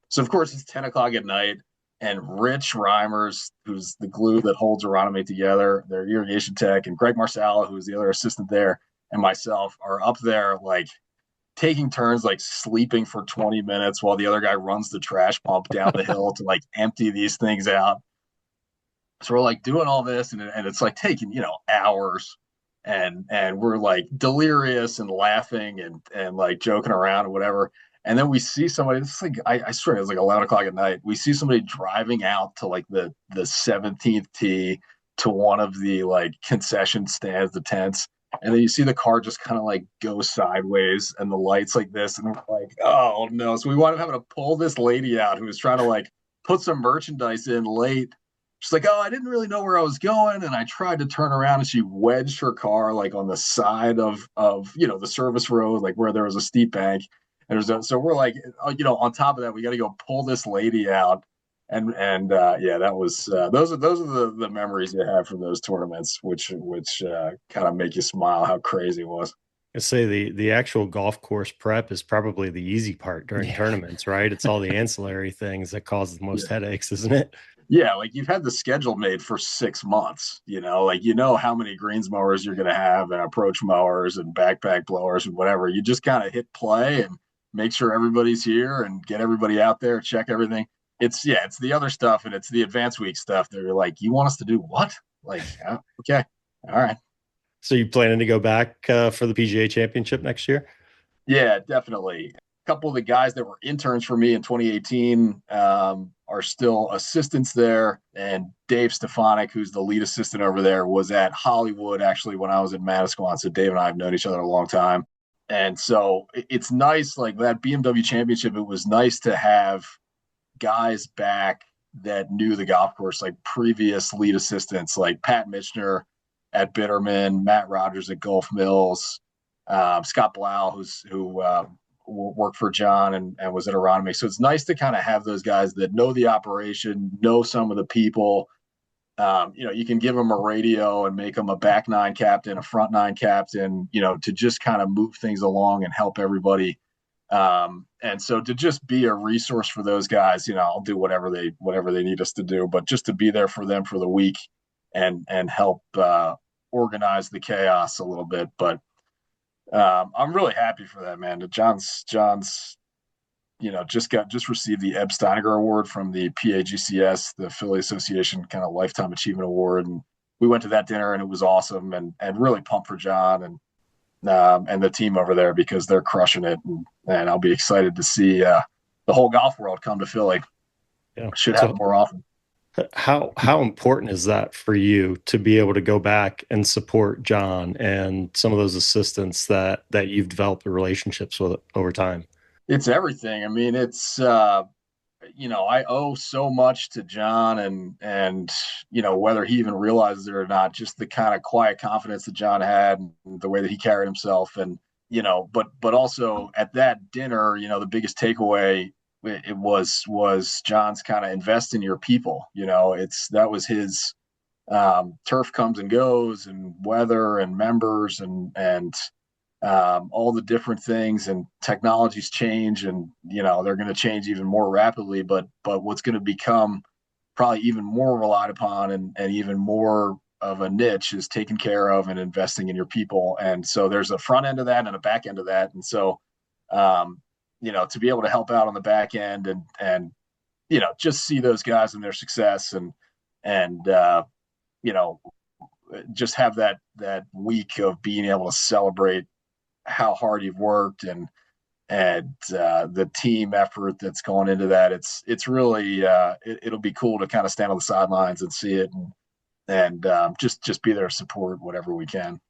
So of course it's 10 o'clock at night, and Rich Reimers, who's the glue that holds Aronimink together, their irrigation tech, and Greg Marsala, who's the other assistant there, and myself are up there like taking turns like sleeping for 20 minutes while the other guy runs the trash pump down the hill to like empty these things out. So we're like doing all this, and it's like taking hours, and we're like delirious and laughing and like joking around and whatever. And then we see somebody. It's like I swear it was like 11 o'clock at night. We see somebody driving out to like the 17th tee to one of the like concession stands, the tents, and then you see the car just kind of like go sideways and the lights like this, and we're like, oh no. So we wound up having to pull this lady out who was trying to like put some merchandise in late. She's like, oh, I didn't really know where I was going, and I tried to turn around, and she wedged her car like on the side of the service road, like where there was a steep bank. And so we're like, on top of that, we got to go pull this lady out, and yeah, that was those are the memories you have from those tournaments, which kind of make you smile how crazy it was. I say the actual golf course prep is probably the easy part during tournaments, right? It's all the ancillary things that cause the most headaches, isn't it? Yeah, like you've had the schedule made for 6 months, like how many greens mowers you're going to have, and approach mowers and backpack blowers and whatever. You just kind of hit play and make sure everybody's here and get everybody out there, check everything. It's the other stuff, and it's the advanced week stuff that you're like, you want us to do what? Like, okay, all right. So you planning to go back for the PGA Championship next year? Yeah, definitely. A couple of the guys that were interns for me in 2018 are still assistants there. And Dave Stefanik, who's the lead assistant over there, was at Hollywood actually when I was in Manasquan. So Dave and I have known each other a long time. And so it's nice, like that BMW Championship, it was nice to have guys back that knew the golf course, like previous lead assistants, like Pat Mitchner at Bitterman, Matt Rogers at Gulf Mills, Scott Blau, who worked for John and was at Aronimink. So it's nice to kind of have those guys that know the operation, know some of the people. You can give them a radio and make them a back nine captain, a front nine captain, to just kind of move things along and help everybody. And so to just be a resource for those guys, I'll do whatever they need us to do, but just to be there for them for the week and help organize the chaos a little bit. But I'm really happy for that, man. John's just received the Eb Steiniger Award from the PAGCS, the Philly Association kind of Lifetime Achievement Award. And we went to that dinner and it was awesome, and really pumped for John and the team over there, because they're crushing it. And I'll be excited to see the whole golf world come to Philly. Yeah. Should happen more often. How important is that for you to be able to go back and support John and some of those assistants that you've developed the relationships with over time? It's everything. I mean, it's I owe so much to John, and whether he even realizes it or not, just the kind of quiet confidence that John had and the way that he carried himself. And but also at that dinner, the biggest takeaway it was John's kind of invest in your people. That was his. Turf comes and goes, and weather and members and all the different things, and technologies change, and they're going to change even more rapidly, but what's going to become probably even more relied upon and even more of a niche is taking care of and investing in your people. And so there's a front end of that and a back end of that. And so to be able to help out on the back end and just see those guys and their success and just have that week of being able to celebrate how hard you've worked and the team effort that's going into that. It's really it'll be cool to kind of stand on the sidelines and see it and just be there to support whatever we can.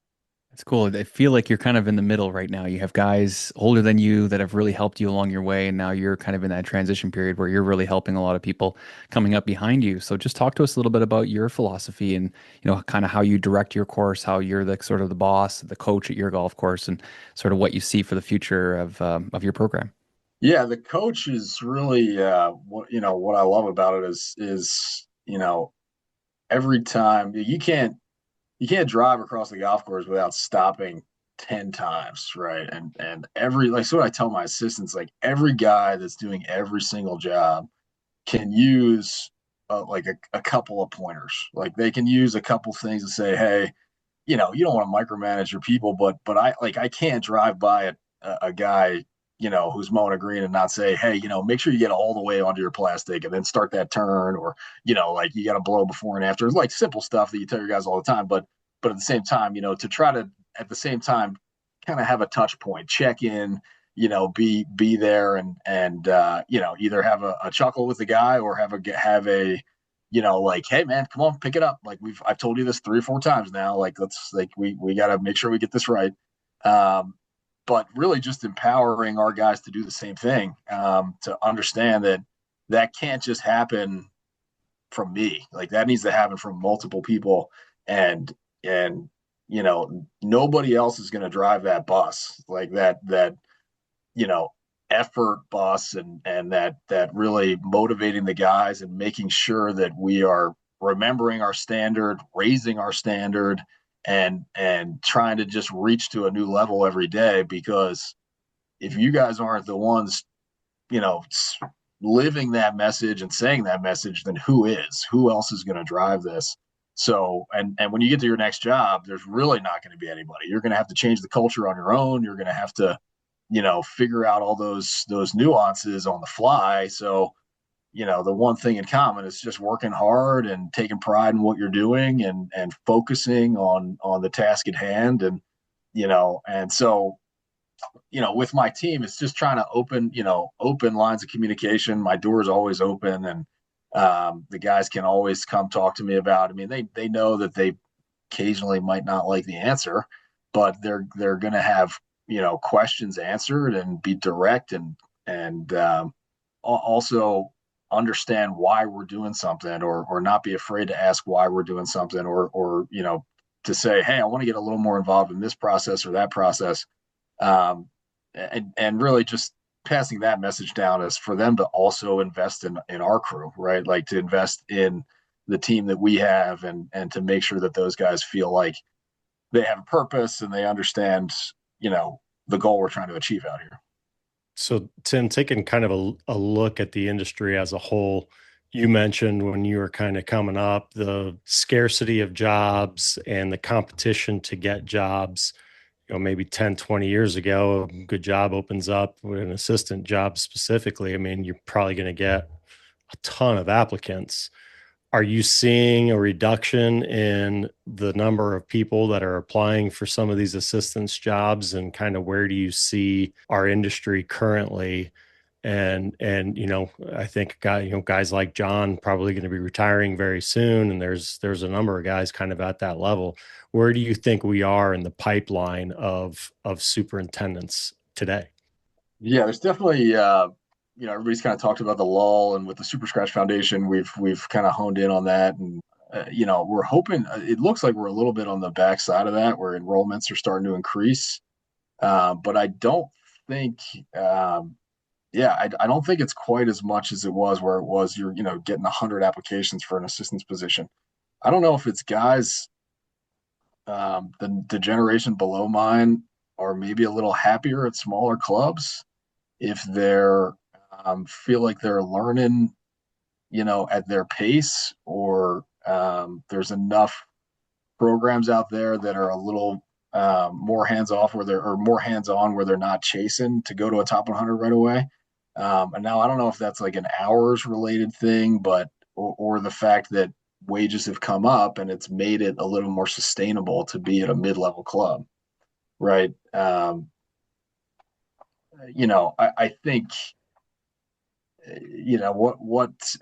It's cool. I feel like you're kind of in the middle right now. You have guys older than you that have really helped you along your way, and now you're kind of in that transition period where you're really helping a lot of people coming up behind you. So just talk to us a little bit about your philosophy and, kind of how you direct your course, how you're the sort of the boss, the coach at your golf course, and sort of what you see for the future of your program. Yeah, the coach is really what I love about it is every time you can't drive across the golf course without stopping 10 times, right? And so what I tell my assistants, like every guy that's doing every single job can use like a couple of pointers. Like they can use a couple things to say, hey, you don't want to micromanage your people, but I can't drive by a guy who's mowing a green and not say, hey, make sure you get all the way onto your plastic and then start that turn, or, like you got to blow before and after. It's like simple stuff that you tell your guys all the time, but at the same time, to try to at the same time kind of have a touch point, check in, be there and either have a chuckle with the guy or have a like, hey man, come on, pick it up. Like I've told you this 3 or 4 times now. Like we got to make sure we get this right. But really just empowering our guys to do the same thing, to understand that can't just happen from me. Like that needs to happen from multiple people, and nobody else is going to drive that bus, like that effort bus, and that really motivating the guys and making sure that we are remembering our standard, raising our standard, and trying to just reach to a new level every day. Because if you guys aren't the ones, living that message and saying that message, then who else is going to drive this? So, and when you get to your next job, there's really not going to be anybody. You're going to have to change the culture on your own. You're going to have to, figure out all those nuances on the fly. So, the one thing in common is just working hard and taking pride in what you're doing and focusing on the task at hand. And, and so, with my team, it's just trying to open lines of communication. My door is always open, and the guys can always come talk to me about. I mean, they know that they occasionally might not like the answer, but they're going to have questions answered and be direct and also understand why we're doing something, or not be afraid to ask why we're doing something, or to say, hey, I want to get a little more involved in this process or that process. And really just passing that message down is for them to also invest in our crew, right? Like to invest in the team that we have, and to make sure that those guys feel like they have a purpose and they understand, the goal we're trying to achieve out here. So, Tim, taking kind of a look at the industry as a whole, you mentioned when you were kind of coming up, the scarcity of jobs and the competition to get jobs. Maybe 10, 20 years ago, a good job opens up with an assistant job specifically. I mean, you're probably going to get a ton of applicants. Are you seeing a reduction in the number of people that are applying for some of these assistance jobs, and kind of where do you see our industry currently? And I think guys like John probably going to be retiring very soon, and there's a number of guys kind of at that level. Where do you think we are in the pipeline of superintendents today? Yeah, there's definitely everybody's kind of talked about the lull, and with the Super Scratch Foundation, we've kind of honed in on that, and we're hoping. It looks like we're a little bit on the backside of that, where enrollments are starting to increase, but I don't think. I don't think it's quite as much as it was, where it was you're getting 100 applications for an assistance position. I don't know if it's guys, the generation below mine are maybe a little happier at smaller clubs, if they're feel like they're learning, at their pace, or there's enough programs out there that are a little more hands off, or more hands on, where they're not chasing to go to a top 100 right away. And now I don't know if that's like an hours related thing, but or the fact that wages have come up and it's made it a little more sustainable to be at a mid-level club, right? I think what's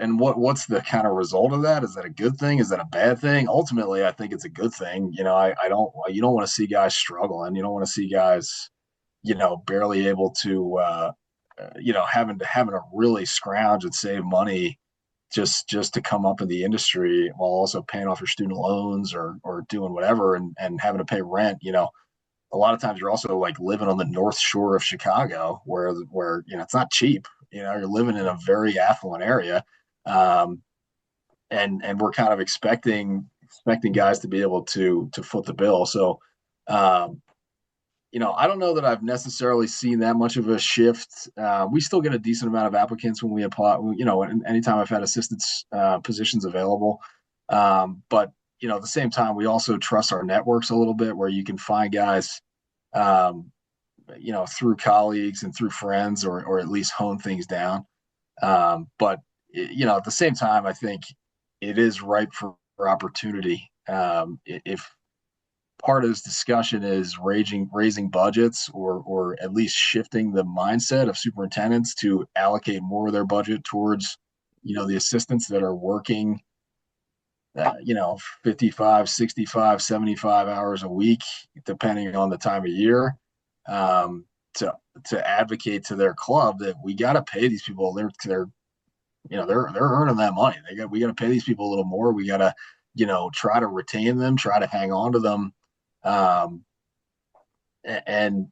the kind of result of that? Is that a good thing? Is that a bad thing? Ultimately, I think it's a good thing. You don't want to see guys struggling. You don't want to see guys, barely able to, having to really scrounge and save money just to come up in the industry, while also paying off your student loans, or doing whatever, and having to pay rent. A lot of times you're also like living on the North Shore of Chicago, where it's not cheap. You're living in a very affluent area, and we're kind of expecting guys to be able to foot the bill. So, I don't know that I've necessarily seen that much of a shift. We still get a decent amount of applicants when we apply. Anytime I've had assistance positions available, but at the same time, we also trust our networks a little bit, where you can find guys, through colleagues and through friends, or at least hone things down. But at the same time, I think it is ripe for opportunity. If part of this discussion is raising budgets, or at least shifting the mindset of superintendents to allocate more of their budget towards, the assistants that are working 55, 65, 75 hours a week, depending on the time of year, to advocate to their club that we got to pay these people. They're earning that money. We got to pay these people a little more. We got to, try to retain them, try to hang on to them. And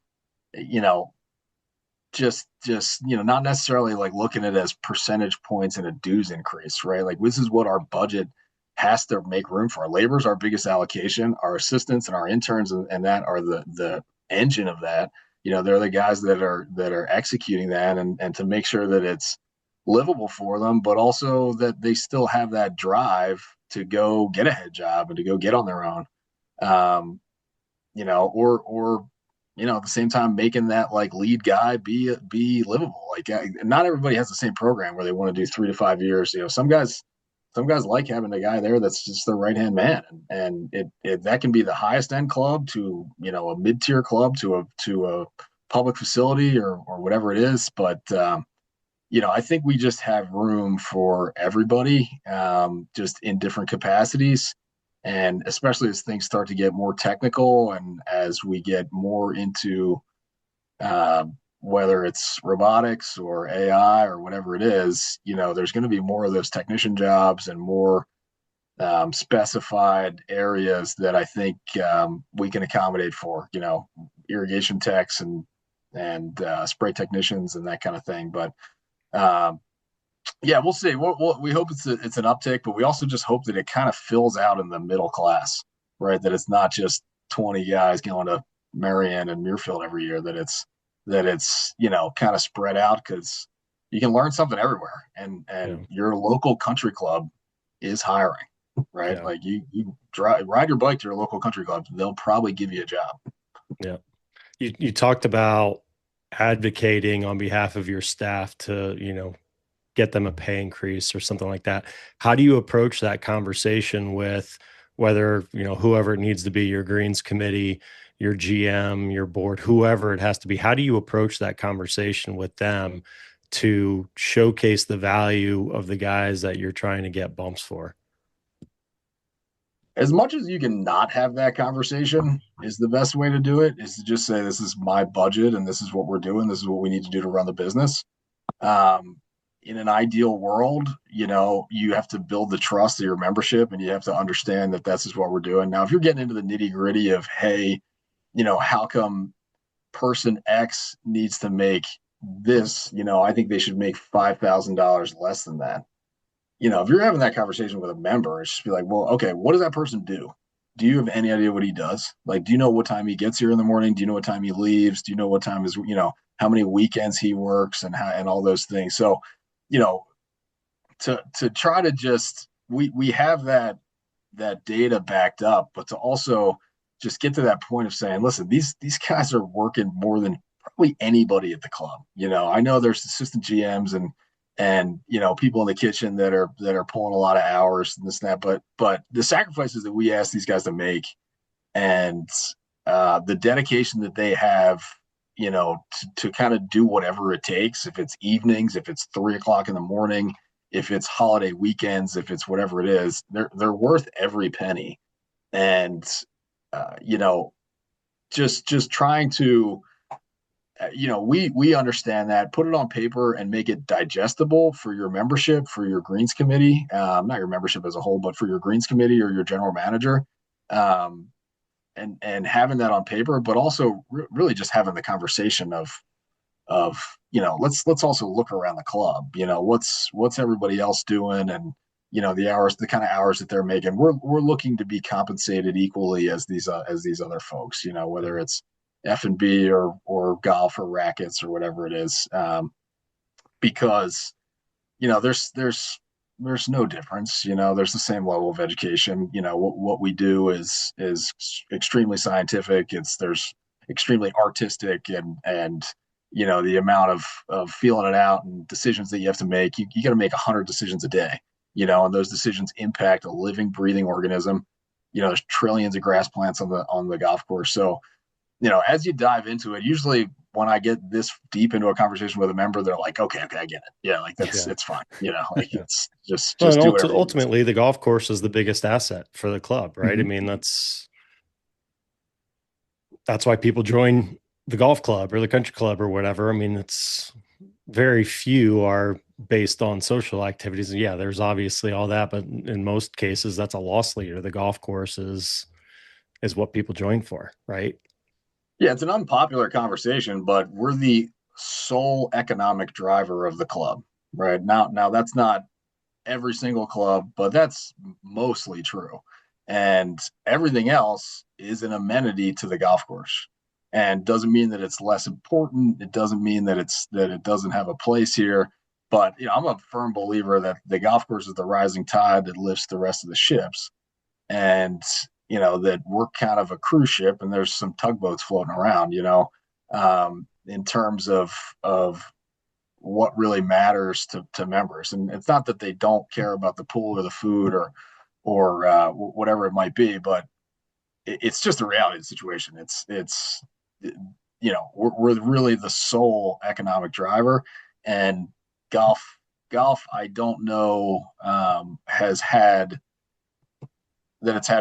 just not necessarily like looking at it as percentage points in a dues increase, right? Like, this is what our budget has to make room for. Our labor is our biggest allocation. Our assistants and our interns and that are the engine of that. They're the guys that are executing that, and to make sure that it's livable for them, but also that they still have that drive to go get a head job and to go get on their own. At the same time, making that like lead guy be livable. Like, not everybody has the same program where they want to do 3 to 5 years. Some guys like having a guy there that's just their right hand man, and it that can be the highest end club to a mid tier club to a public facility, or whatever it is. But I think we just have room for everybody, just in different capacities. And especially as things start to get more technical, and as we get more into whether it's robotics or AI or whatever it is, there's going to be more of those technician jobs and more specified areas that I think we can accommodate for, irrigation techs and spray technicians and that kind of thing. But yeah, we'll see. We hope it's an uptick, but we also just hope that it kind of fills out in the middle class, right? That it's not just 20 guys going to Marion and Muirfield every year. That it's kind of spread out, because you can learn something everywhere, and your local country club is hiring, right? Yeah. Like you ride your bike to your local country club, they'll probably give you a job. Yeah. You talked about advocating on behalf of your staff to, get them a pay increase or something like that. How do you approach that conversation with whether, whoever it needs to be, your greens committee, your GM, your board, whoever it has to be? How do you approach that conversation with them to showcase the value of the guys that you're trying to get bumps for? As much as you can not have that conversation is the best way to do it, is to just say, this is my budget and this is what we're doing. This is what we need to do to run the business. In an ideal world, you have to build the trust of your membership, and you have to understand that this is what we're doing. Now, if you're getting into the nitty gritty of, hey, how come person X needs to make this, I think they should make $5,000 less than that. If you're having that conversation with a member, it's just be like, well, okay, what does that person do? Do you have any idea what he does? Like, do you know what time he gets here in the morning? Do you know what time he leaves? Do you know what time is, how many weekends he works and all those things? So, to try to just, we have that data backed up, but to also just get to that point of saying, listen, these guys are working more than probably anybody at the club. I know there's assistant GMs and people in the kitchen that are pulling a lot of hours and this and that, but the sacrifices that we ask these guys to make, and the dedication that they have, to kind of do whatever it takes, if it's evenings, if it's 3:00 in the morning, if it's holiday weekends, if it's whatever it is, they're worth every penny. And just trying to, we understand that, put it on paper and make it digestible for your membership, for your greens committee, not your membership as a whole, but for your greens committee or your general manager, and having that on paper, but also really just having the conversation of let's also look around the club, what's everybody else doing, and the kind of hours that they're making. We're looking to be compensated equally as these other folks, whether it's F&B or golf or rackets or whatever it is, because there's no difference. There's the same level of education. What we do is extremely scientific. There's extremely artistic, and the amount of feeling it out and decisions that you have to make. You got to make 100 decisions a day. And those decisions impact a living, breathing organism. There's trillions of grass plants on the golf course. So, as you dive into it, usually when I get this deep into a conversation with a member, they're like, okay, I get it. Yeah, like it's fine. It's just do whatever. Ultimately, the golf course is the biggest asset for the club, right? Mm-hmm. I mean, that's why people join the golf club or the country club or whatever. I mean, it's very few are based on social activities. And yeah, there's obviously all that, but in most cases, that's a loss leader. The golf course is what people join for, right? Yeah, it's an unpopular conversation, but we're the sole economic driver of the club, right? Now that's not every single club, but that's mostly true. And everything else is an amenity to the golf course, and doesn't mean that it's less important. It doesn't mean that it doesn't have a place here. But I'm a firm believer that the golf course is the rising tide that lifts the rest of the ships, and that we're kind of a cruise ship, and there's some tugboats floating around. In terms of what really matters to members, and it's not that they don't care about the pool or the food or whatever it might be, but it's just the reality of the situation. We're really the sole economic driver, and golf I don't know has had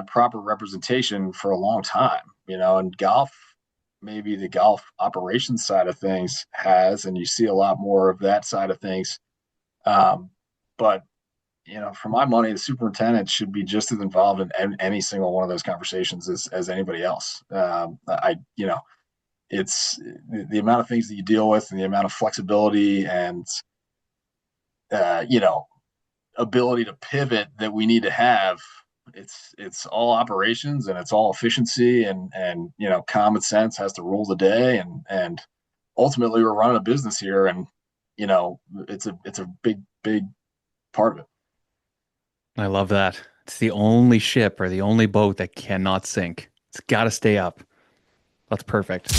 proper representation for a long time, and golf maybe the golf operations side of things has, and you see a lot more of that side of things. But for my money, the superintendent should be just as involved in any single one of those conversations as anybody else. It's the amount of things that you deal with and the amount of flexibility and ability to pivot that we need to have. It's all operations and it's all efficiency and common sense has to rule the day, and ultimately we're running a business here, and it's a big part of it. I love that. It's the only ship or the only boat that cannot sink. It's got to stay up. That's perfect.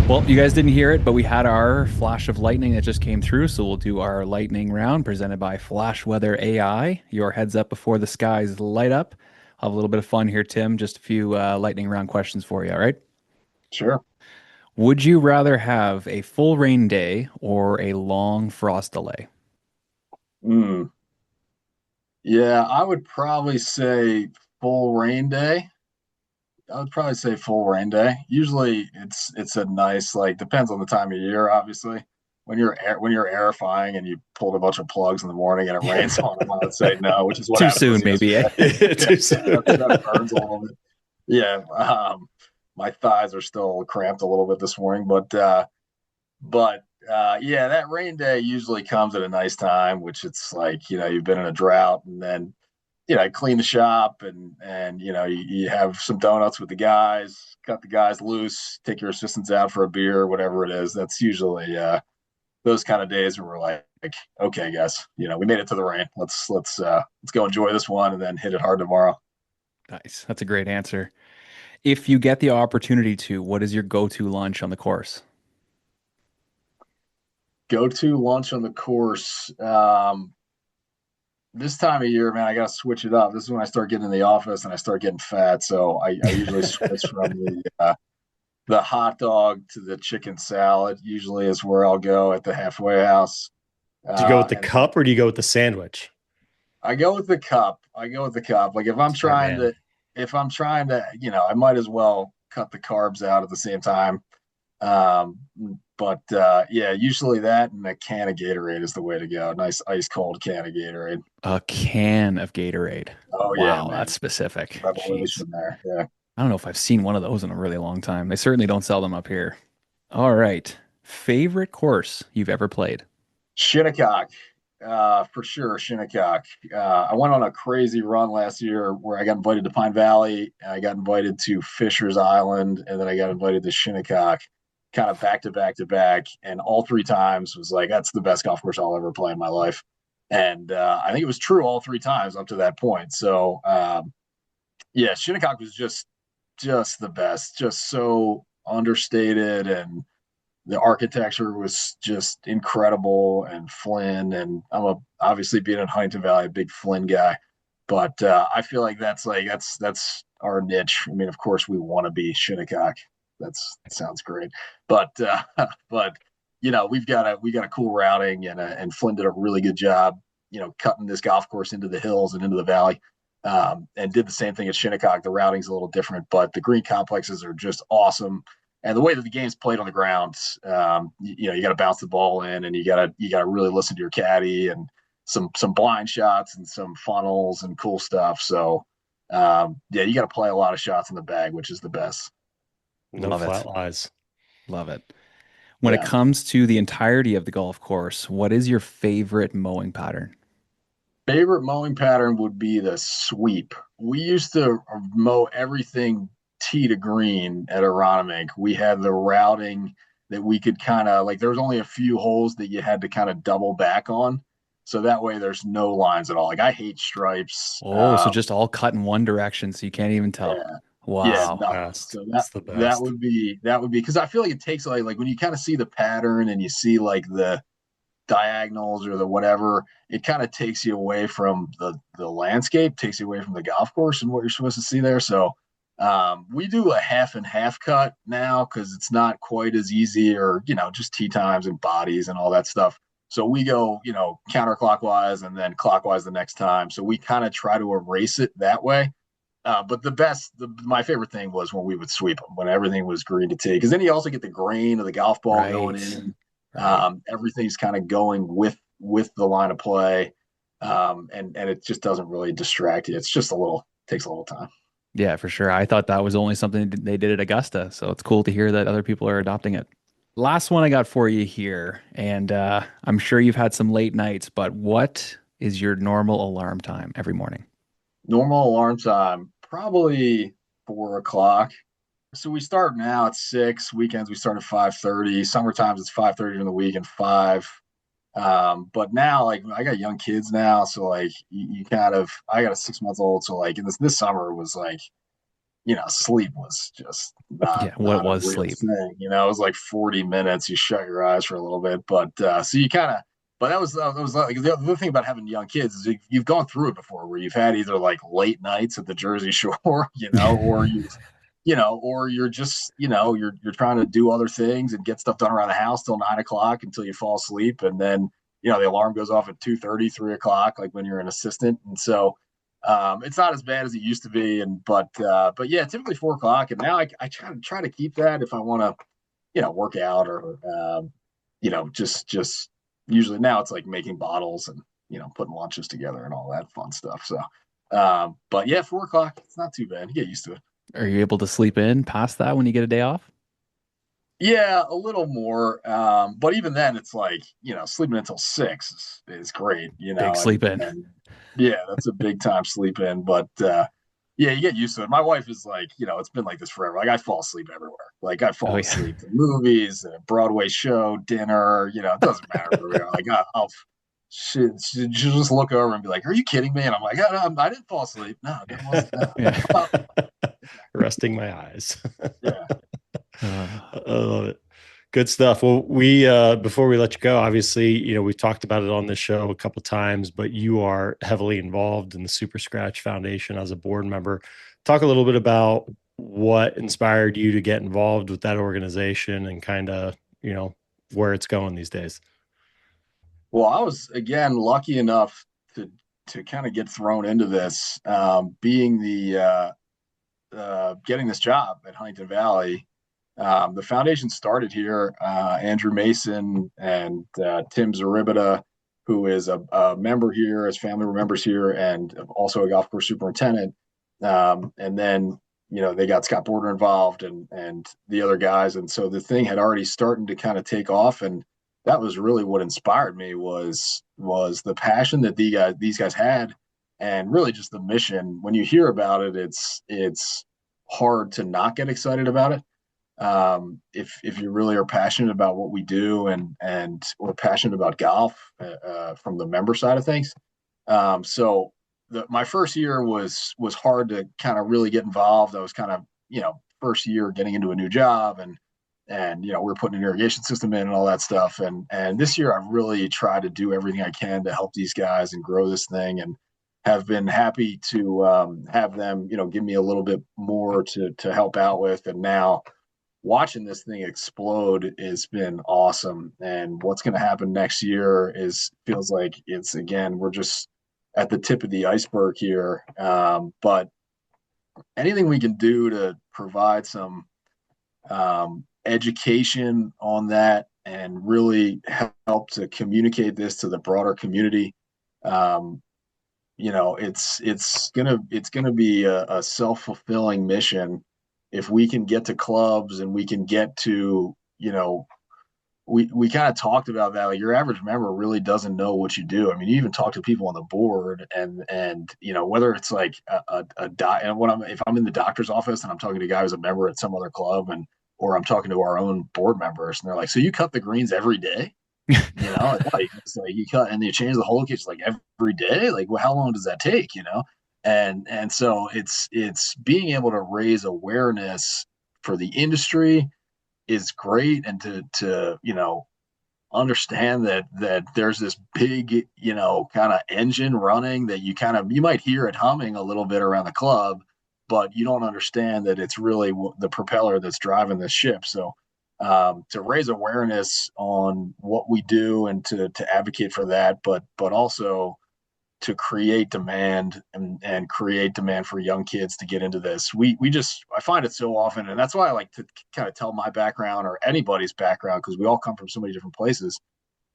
Well, you guys didn't hear it, but we had our flash of lightning that just came through. So we'll do our lightning round presented by Flash Weather AI. Your heads up before the skies light up. I'll have a little bit of fun here, Tim. Just a few lightning round questions for you. All right. Sure. Would you rather have a full rain day or a long frost delay? Yeah, I would probably say full rain day. I would probably say full rain day. Usually it's a nice, like, depends on the time of year, obviously. When you're aerifying and you pulled a bunch of plugs in the morning and it rains on them, I would say no, which is what Too happened to us soon, maybe. yesterday. Too soon. That burns a little bit. Yeah, my thighs are still cramped a little bit this morning, but yeah, that rain day usually comes at a nice time, which it's like, you've been in a drought, and then clean the shop, and you have some donuts with the guys, cut the guys loose, take your assistants out for a beer, whatever it is. That's usually those kind of days where we're like, okay, guys, we made it to the rain. Let's go enjoy this one and then hit it hard tomorrow. Nice. That's a great answer. If you get the opportunity to, what is your go-to lunch on the course? Go-to lunch on the course. This time of year, man, I got to switch it up. This is when I start getting in the office and I start getting fat. So I usually switch from the hot dog to the chicken salad. Usually is where I'll go at the halfway house. Do you go with the cup or do you go with the sandwich? I go with the cup. Like if I'm trying to, I might as well cut the carbs out at the same time. But yeah, usually that and a can of Gatorade is the way to go. Nice ice cold can of Gatorade. A can of Gatorade. Oh wow, yeah, man. That's specific. Revelation there. Yeah. I don't know if I've seen one of those in a really long time. They certainly don't sell them up here. All right. Favorite course you've ever played? Shinnecock. For sure, Shinnecock. I went on a crazy run last year where I got invited to Pine Valley, I got invited to Fisher's Island, and then I got invited to Shinnecock, kind of back to back to back. And all three times was like, that's the best golf course I'll ever play in my life. And I think it was true all three times up to that point. So yeah, Shinnecock was just the best, just so understated, and the architecture was just incredible. And Flynn, and obviously being in Huntingdon Valley, a big Flynn guy, but I feel like that's our niche. I mean, of course we want to be Shinnecock. That sounds great, but we've got a cool routing, and Flynn did a really good job, cutting this golf course into the hills and into the valley. And did the same thing at Shinnecock. The routing's a little different, but the green complexes are just awesome. And the way that the game's played on the ground, you got to bounce the ball in, and you got to really listen to your caddy, and some blind shots and some funnels and cool stuff. So yeah, you got to play a lot of shots in the bag, which is the best. No Love flat it. lies. Love it. When it comes to the entirety of the golf course, what is your favorite mowing pattern? Favorite mowing pattern would be the sweep. We used to mow everything tee to green at Aronimink. We had the routing that we could kind of, like, there was only a few holes that you had to kind of double back on. So that way there's no lines at all. Like, I hate stripes. Oh, so just all cut in one direction, so you can't even tell. Yeah. Wow. Yeah, no. Best. So That's the best. that would be because I feel like it takes like when you kind of see the pattern and you see like the diagonals or the whatever, it kind of takes you away from the landscape, takes you away from the golf course and what you're supposed to see there. So we do a half and half cut now because it's not quite as easy, or just tee times and bodies and all that stuff. So we go counterclockwise and then clockwise the next time. So we kind of try to erase it that way. But my favorite thing was when we would sweep them, when everything was green to tee, because then you also get the grain of the golf ball going Right. in. Right. Everything's kind of going with the line of play, and it just doesn't really distract you. It's just takes a little time. Yeah, for sure. I thought that was only something they did at Augusta, so it's cool to hear that other people are adopting it. Last one I got for you here, and I'm sure you've had some late nights, but what is your normal alarm time every morning? Normal alarm time, probably 4 o'clock. So we start now at 6. Weekends we start at 5:30. Summertimes it's 5:30 during the week and 5. But now, like, I got young kids now, so like you kind of, I got a 6 month old, so like in this summer was like, sleep was just Yeah, what not a was real sleep? thing. It was like 40 minutes. You shut your eyes for a little bit, but so you kind of. But that was like the other thing about having young kids is you've gone through it before, where you've had either like late nights at the Jersey Shore, or you're just, you're trying to do other things and get stuff done around the house till 9 o'clock until you fall asleep, and then the alarm goes off at 2:30, 3 o'clock, like when you're an assistant, and so it's not as bad as it used to be, but yeah, typically 4 o'clock, and now I try to keep that if I want to, work out or just usually now it's like making bottles and putting lunches together and all that fun stuff. So, but yeah, 4 o'clock, it's not too bad. You get used to it. Are you able to sleep in past that when you get a day off? Yeah, a little more. But even then, it's like, sleeping until 6 is great, Big sleep in. and yeah, that's a big time sleep in. But yeah, you get used to it. My wife is like, it's been like this forever. Like I fall asleep everywhere. Like I Oh fall yeah. asleep in movies, a Broadway show, dinner, it doesn't matter where we are. Like she'll just look over and be like, "Are you kidding me?" And I'm like, "Oh, no, I didn't fall asleep. No, that wasn't Yeah. no." Resting my eyes. Yeah. I love it. Good stuff. Well, we before we let you go, obviously, we've talked about it on this show a couple times, but you are heavily involved in the Super Scratch Foundation as a board member. Talk a little bit about what inspired you to get involved with that organization and kind of, where it's going these days. Well, I was again lucky enough to kind of get thrown into this, being the getting this job at Huntingdon Valley. The foundation started here. Andrew Mason and Tim Zaribita, who is a member here, as family members here, and also a golf course superintendent. And then they got Scott Border involved and the other guys, and so the thing had already started to kind of take off, and that was really what inspired me was the passion that these guys had, and really just the mission. When you hear about it, it's hard to not get excited about it, if you really are passionate about what we do and we're passionate about golf, from the member side of things. So my first year was hard to kind of really get involved. I was kind of, first year getting into a new job, and we were putting an irrigation system in and all that stuff. And this year I've really tried to do everything I can to help these guys and grow this thing, and have been happy to have them, give me a little bit more to help out with. And now watching this thing explode has been awesome. And what's going to happen next year feels like it's, again, we're just at the tip of the iceberg here. But anything we can do to provide some education on that and really help to communicate this to the broader community. It's gonna be a self-fulfilling mission if we can get to clubs and we can get to, we kind of talked about that. Like, your average member really doesn't know what you do. I mean, you even talk to people on the board, and whether it's like a doc, and if I'm in the doctor's office and I'm talking to a guy who's a member at some other club, or I'm talking to our own board members, and they're like, "So you cut the greens every day?" Like, it's like you cut and you change the hole locations like every day. Like, well, how long does that take? And so it's being able to raise awareness for the industry is great, and to understand that there's this big kind of engine running that you might hear it humming a little bit around the club, but you don't understand that it's really the propeller that's driving the ship. So to raise awareness on what we do and to advocate for that, but also to create demand and create demand for young kids to get into this. I find it so often, and that's why I like to kind of tell my background or anybody's background, because we all come from so many different places,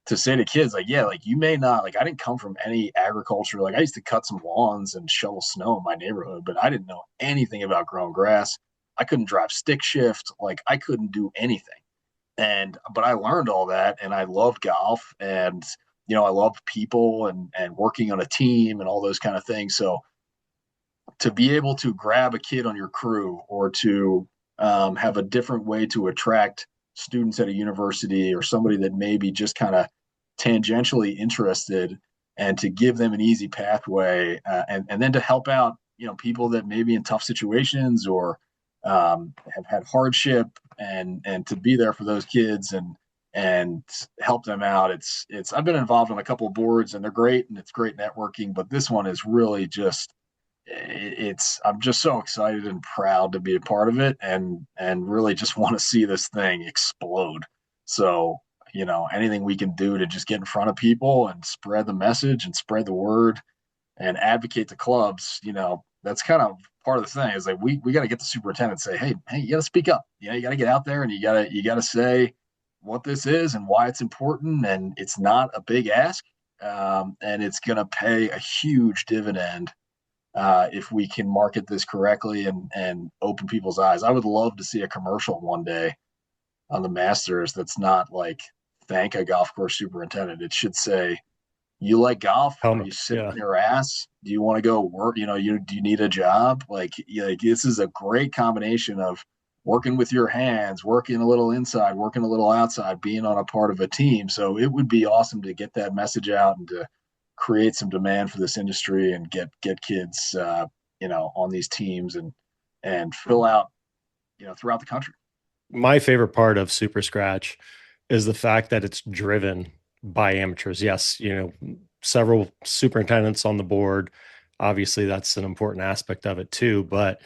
to say to kids, like, yeah, like you may not, like I didn't come from any agriculture. Like I used to cut some lawns and shovel snow in my neighborhood, but I didn't know anything about growing grass. I couldn't drive stick shift. Like I couldn't do anything. But I learned all that, and I loved golf, and I loved people and working on a team and all those kind of things. So to be able to grab a kid on your crew, or to have a different way to attract students at a university, or somebody that may be just kind of tangentially interested, and to give them an easy pathway, and then to help out people that may be in tough situations, or have had hardship, and to be there for those kids and help them out. I've been involved on a couple of boards, and they're great, and it's great networking, but this one is really just, I'm just so excited and proud to be a part of it, and really just want to see this thing explode. So anything we can do to just get in front of people and spread the message and spread the word and advocate the clubs, that's kind of part of the thing. Is like we got to get the superintendent to say, hey, you got to speak up. You got to get out there, and you got to say what this is and why it's important, and it's not a big ask, and it's going to pay a huge dividend if we can market this correctly and open people's eyes. I would love to see a commercial one day on the Masters that's not like, thank a golf course superintendent. It should say, you like golf? Are you sitting on your ass? Do you want to go work? Do you need a job? Like this is a great combination of working with your hands, working a little inside, working a little outside, being on a part of a team. So it would be awesome to get that message out and to create some demand for this industry, and get kids, on these teams, and fill out, throughout the country. My favorite part of Super Scratch is the fact that it's driven by amateurs. Yes, several superintendents on the board. Obviously, that's an important aspect of it too. But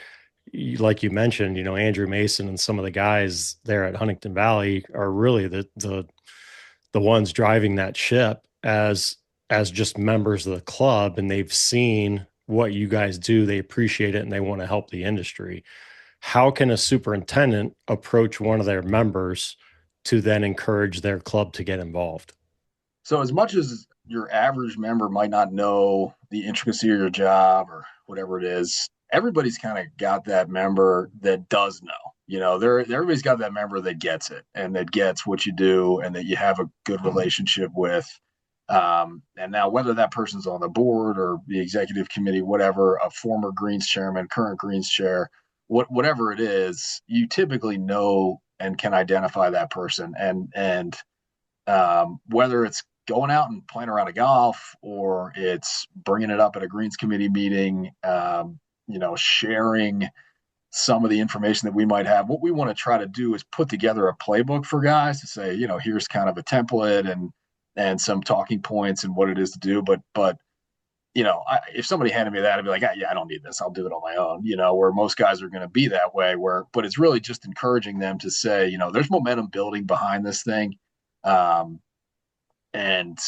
like you mentioned, Andrew Mason and some of the guys there at Huntingdon Valley are really the ones driving that ship as just members of the club, and they've seen what you guys do. They appreciate it, and they want to help the industry. How can a superintendent approach one of their members to then encourage their club to get involved? So as much as your average member might not know the intricacy of your job or whatever it is, everybody's kind of got that member that does know. Everybody's got that member that gets it, and that gets what you do, and that you have a good relationship with. And now whether that person's on the board or the executive committee, whatever, a former Greens chairman, current Greens chair, whatever it is, you typically know and can identify that person. And whether it's going out and playing around a golf, or it's bringing it up at a Greens committee meeting, sharing some of the information that we might have. What we want to try to do is put together a playbook for guys to say, here's kind of a template and some talking points and what it is to do. But if somebody handed me that, I'd be like, yeah, I don't need this. I'll do it on my own, where most guys are going to be that way, but it's really just encouraging them to say, there's momentum building behind this thing. And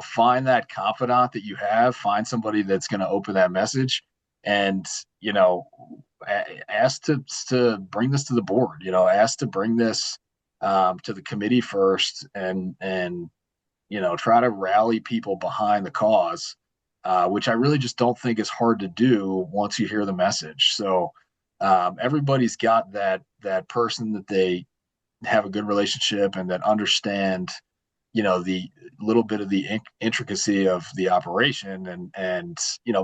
find that confidant that you have, find somebody that's going to open that message, and, ask to bring this to the board, ask to bring this to the committee first, and try to rally people behind the cause, which I really just don't think is hard to do once you hear the message. So everybody's got that person that they have a good relationship and that understand, the little bit of the intricacy of the operation, and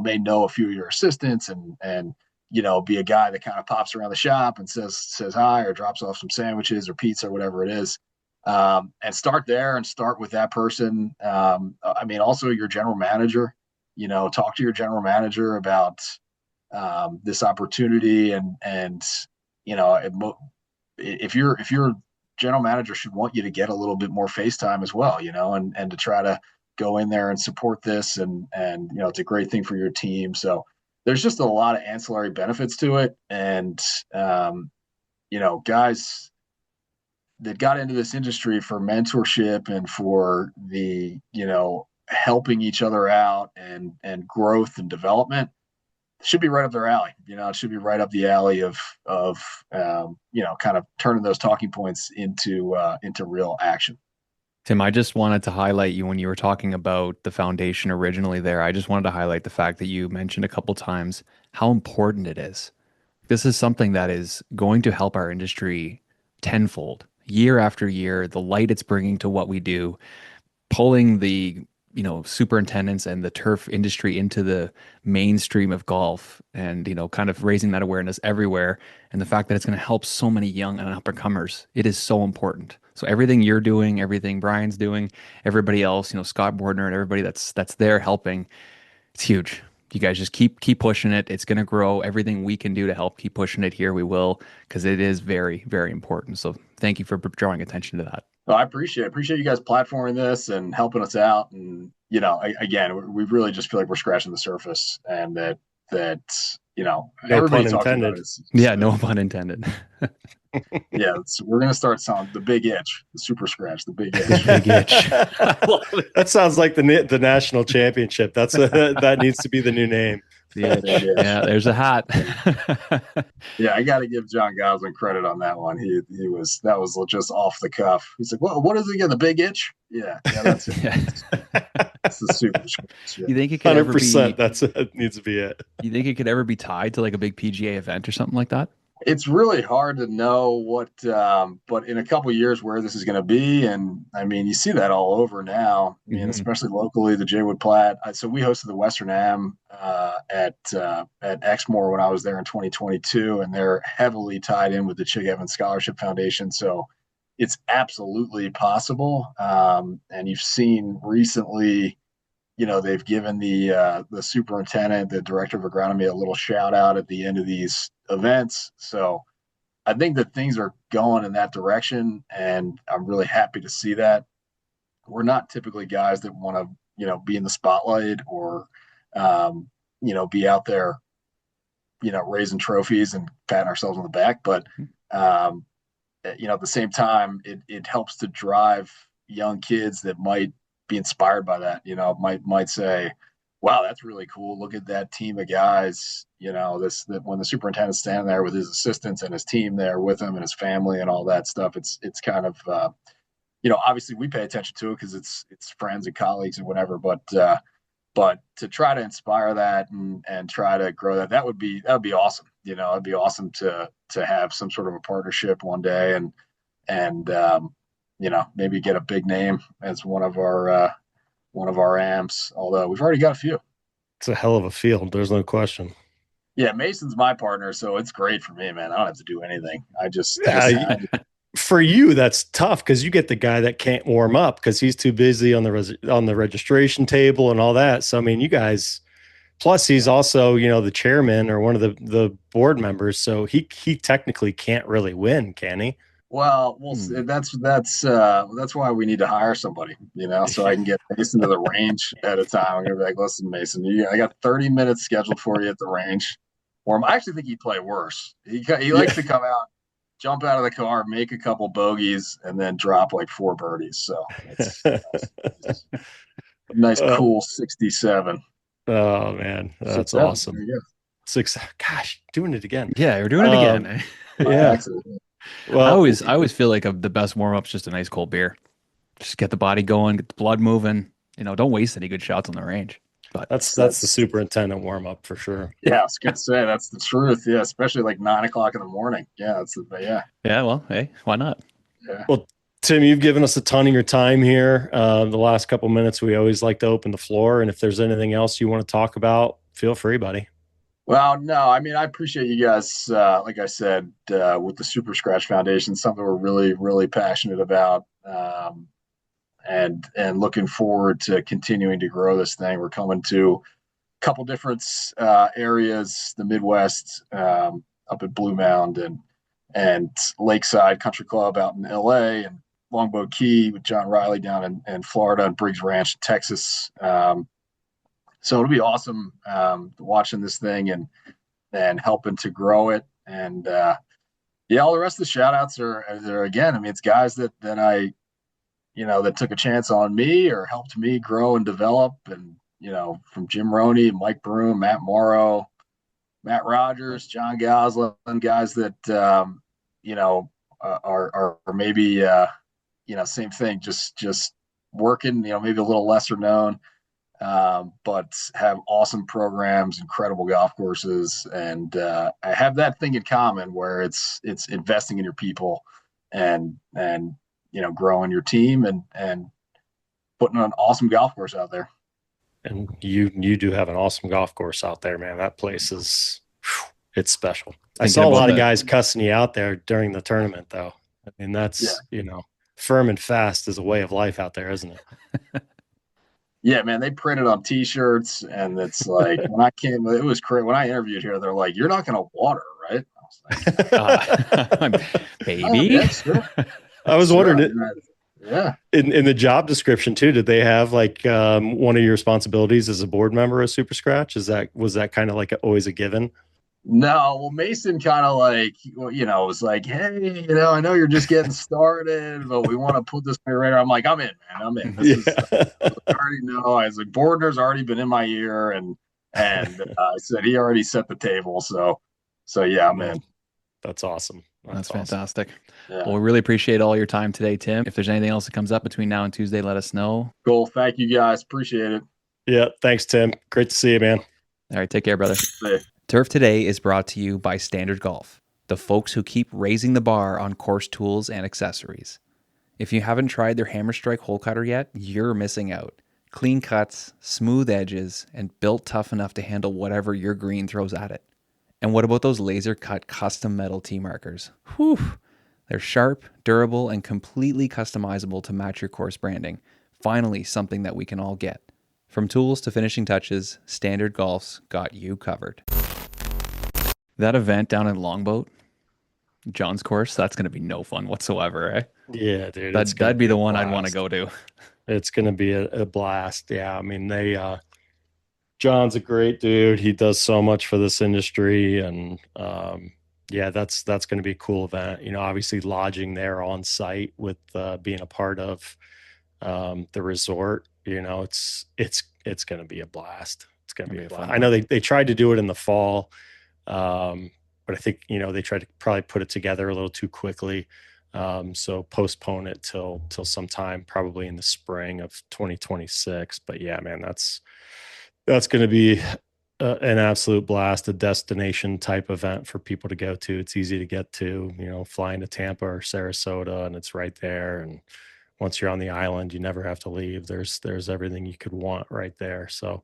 may know a few of your assistants, and be a guy that kind of pops around the shop and says hi, or drops off some sandwiches or pizza or whatever it is. And start there, and start with that person. Also your general manager, talk to your general manager about this opportunity, and if your general manager should want you to get a little bit more face time as well, and to try to go in there and support this, and it's a great thing for your team. So there's just a lot of ancillary benefits to it. And guys that got into this industry for mentorship and for the helping each other out and growth and development, should be right up their alley. It should be right up the alley of kind of turning those talking points into real action. Tim, I just wanted to highlight you when you were talking about the foundation originally there. I just wanted to highlight the fact that you mentioned a couple times how important it is. This is something that is going to help our industry tenfold year after year. The light it's bringing to what we do, pulling the superintendents and the turf industry into the mainstream of golf, and kind of raising that awareness everywhere, and the fact that it's going to help so many young and up and comers. It is so important. So everything you're doing, everything Brian's doing, everybody else, Scott Bordner and everybody that's there helping, it's huge. You guys just keep pushing it. It's going to grow. Everything we can do to help keep pushing it here, we will, because it is very, very important. So thank you for drawing attention to that. Well, I appreciate you guys platforming this and helping us out. And, again, we really just feel like we're scratching the surface, and that No everybody pun talks intended. about it. Yeah, no pun intended. Yeah, we're going to start selling the big itch, the super scratch, the big itch. Big itch. That sounds like the national championship. That needs to be the new name. Yeah, there's a hat. Yeah, I got to give John Goslin credit on that one. That was just off the cuff. He's like, what is it again? The big itch? Yeah, that's it. That's the super scratch. Yeah. You think it could ever be? 100%. That needs to be it. You think it could ever be tied to like a big PGA event or something like that? It's really hard to know what, but in a couple of years where this is going to be. And I mean, you see that all over now. I mean, especially locally, the Jaywood Platte. So we hosted the Western Am at Exmoor when I was there in 2022, and they're heavily tied in with the Chig Evans Scholarship Foundation. So it's absolutely possible. And you've seen recently, they've given the superintendent, the director of agronomy, a little shout out at the end of these events. So I think that things are going in that direction, and I'm really happy to see that. We're not typically guys that want to, be in the spotlight or, be out there, raising trophies and patting ourselves on the back. But, at the same time, it helps to drive young kids that might be inspired by that, might say, wow, that's really cool. Look at that team of guys, that when the superintendent's standing there with his assistants and his team there with him and his family and all that stuff, it's kind of, obviously we pay attention to it because it's friends and colleagues and whatever, but to try to inspire that and try to grow that would be awesome. It'd be awesome to have some sort of a partnership one day and maybe get a big name as one of our amps, although we've already got a few. It's a hell of a field. There's no question. Yeah, Mason's my partner, so it's great for me, man. I don't have to do anything. For you, that's tough because you get the guy that can't warm up because he's too busy on the registration table and all that. So I mean, you guys. Plus, he's also the chairman or one of the board members, so he technically can't really win, can he? Well, that's why we need to hire somebody, so I can get Mason to the range at a time. I'm gonna be like, listen, Mason, I got 30 minutes scheduled for you at the range. Or I actually think he'd play worse. He likes to come out, jump out of the car, make a couple bogeys, and then drop like 4 birdies. So it's a nice, cool 67. Oh man, that's awesome. Gosh, doing it again. Yeah, we're doing it again. Yeah. Well, I always feel like the best warm up's just a nice cold beer. Just get the body going, get the blood moving. Don't waste any good shots on the range. But that's the superintendent warm up for sure. Yeah, I was gonna say that's the truth. Yeah, especially like 9 o'clock in the morning. Yeah, Yeah, well, hey, why not? Yeah. Well, Tim, you've given us a ton of your time here. The last couple minutes, we always like to open the floor, and if there's anything else you want to talk about, feel free, buddy. Well, no, I mean, I appreciate you guys. Like I said, with the Super Scratch Foundation, something we're really, really passionate about, and looking forward to continuing to grow this thing. We're coming to a couple different areas, the Midwest, up at Blue Mound and Lakeside Country Club out in LA, and Longboat Key with John Riley down in Florida, and Briggs Ranch, Texas. So it'll be awesome watching this thing and helping to grow it. And all the rest of the shout outs are again, I mean, it's guys that I that took a chance on me or helped me grow and develop. And, from Jim Roney, Mike Broom, Matt Morrow, Matt Rogers, John Goslin, guys that, are maybe, same thing, just working, maybe a little lesser known, but have awesome programs, incredible golf courses. And I have that thing in common where it's investing in your people and growing your team and putting an awesome golf course out there. And you do have an awesome golf course out there, man. That place is, it's special. I saw a lot of guys cussing you out there during the tournament, though. I mean, that's, firm and fast is a way of life out there, isn't it? Yeah, man, they printed on T-shirts, and it's like when I came, it was crazy. When I interviewed here, they're like, "You're not going to water, right?" I was like, "Baby." Oh, yeah, sure. I was wondering. Yeah. In the job description too, did they have like one of your responsibilities as a board member of Super Scratch? Was that kind of like always a given? No, well, Mason kind of like, was like, hey, I know you're just getting started, but we want to put this on your radar. I'm like, I'm in, man. I'm in. I already know. I was like, Bordner's already been in my ear, and I said he already set the table. So yeah, I'm in. That's awesome. That's fantastic. Yeah. Well, we really appreciate all your time today, Tim. If there's anything else that comes up between now and Tuesday, let us know. Cool. Thank you, guys. Appreciate it. Yeah. Thanks, Tim. Great to see you, man. All right. Take care, brother. Turf Today is brought to you by Standard Golf, the folks who keep raising the bar on course tools and accessories. If you haven't tried their Hammer Strike hole cutter yet, you're missing out. Clean cuts, smooth edges, and built tough enough to handle whatever your green throws at it. And what about those laser cut custom metal tee markers? Whew! They're sharp, durable, and completely customizable to match your course branding. Finally, something that we can all get. From tools to finishing touches, Standard Golf's got you covered. That event down in Longboat, John's course, that's going to be no fun whatsoever, eh? Yeah, dude. That'd be the one I'd want to go to. It's going to be a blast. Yeah, I mean, John's a great dude. He does so much for this industry, and that's going to be a cool event. Obviously lodging there on site with being a part of the resort. It's going to be a blast. It's going to be a blast. I know they tried to do it in the fall, but I think they tried to probably put it together a little too quickly. So postpone it till sometime probably in the spring of 2026. But yeah, man, that's going to be an absolute blast, a destination type event for people to go to. It's easy to get to, flying to Tampa or Sarasota, and it's right there. And once you're on the island, you never have to leave. There's everything you could want right there. So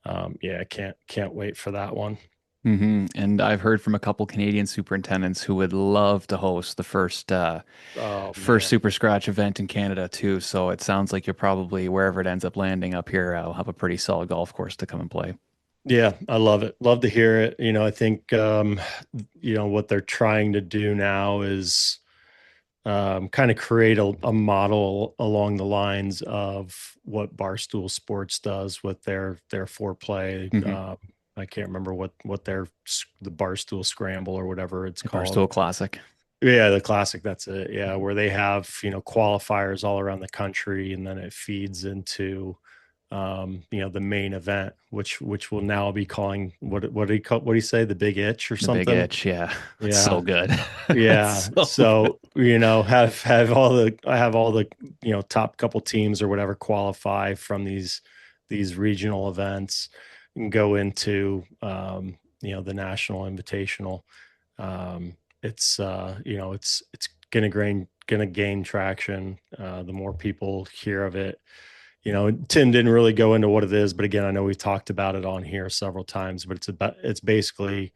I can't wait for that one. Mm-hmm. And I've heard from a couple Canadian superintendents who would love to host the first Super Scratch event in Canada too. So it sounds like you'll probably, wherever it ends up landing up here, I'll have a pretty solid golf course to come and play. Yeah, I love it. Love to hear it. I think, what they're trying to do now is kind of create a model along the lines of what Barstool Sports does with their foreplay. Mm-hmm. I can't remember what the Barstool Scramble or whatever it's called. Barstool Classic. Yeah, the Classic. That's it. Yeah, where they have qualifiers all around the country, and then it feeds into the main event, which will now be calling what do you say, the Big Itch or something? The Big Itch, yeah. It's so good. Yeah. so have all the top couple teams or whatever qualify from these regional events and go into the national invitational. It's gonna gain traction. The more people hear of it. Tim didn't really go into what it is, but again, I know we've talked about it on here several times, but it's basically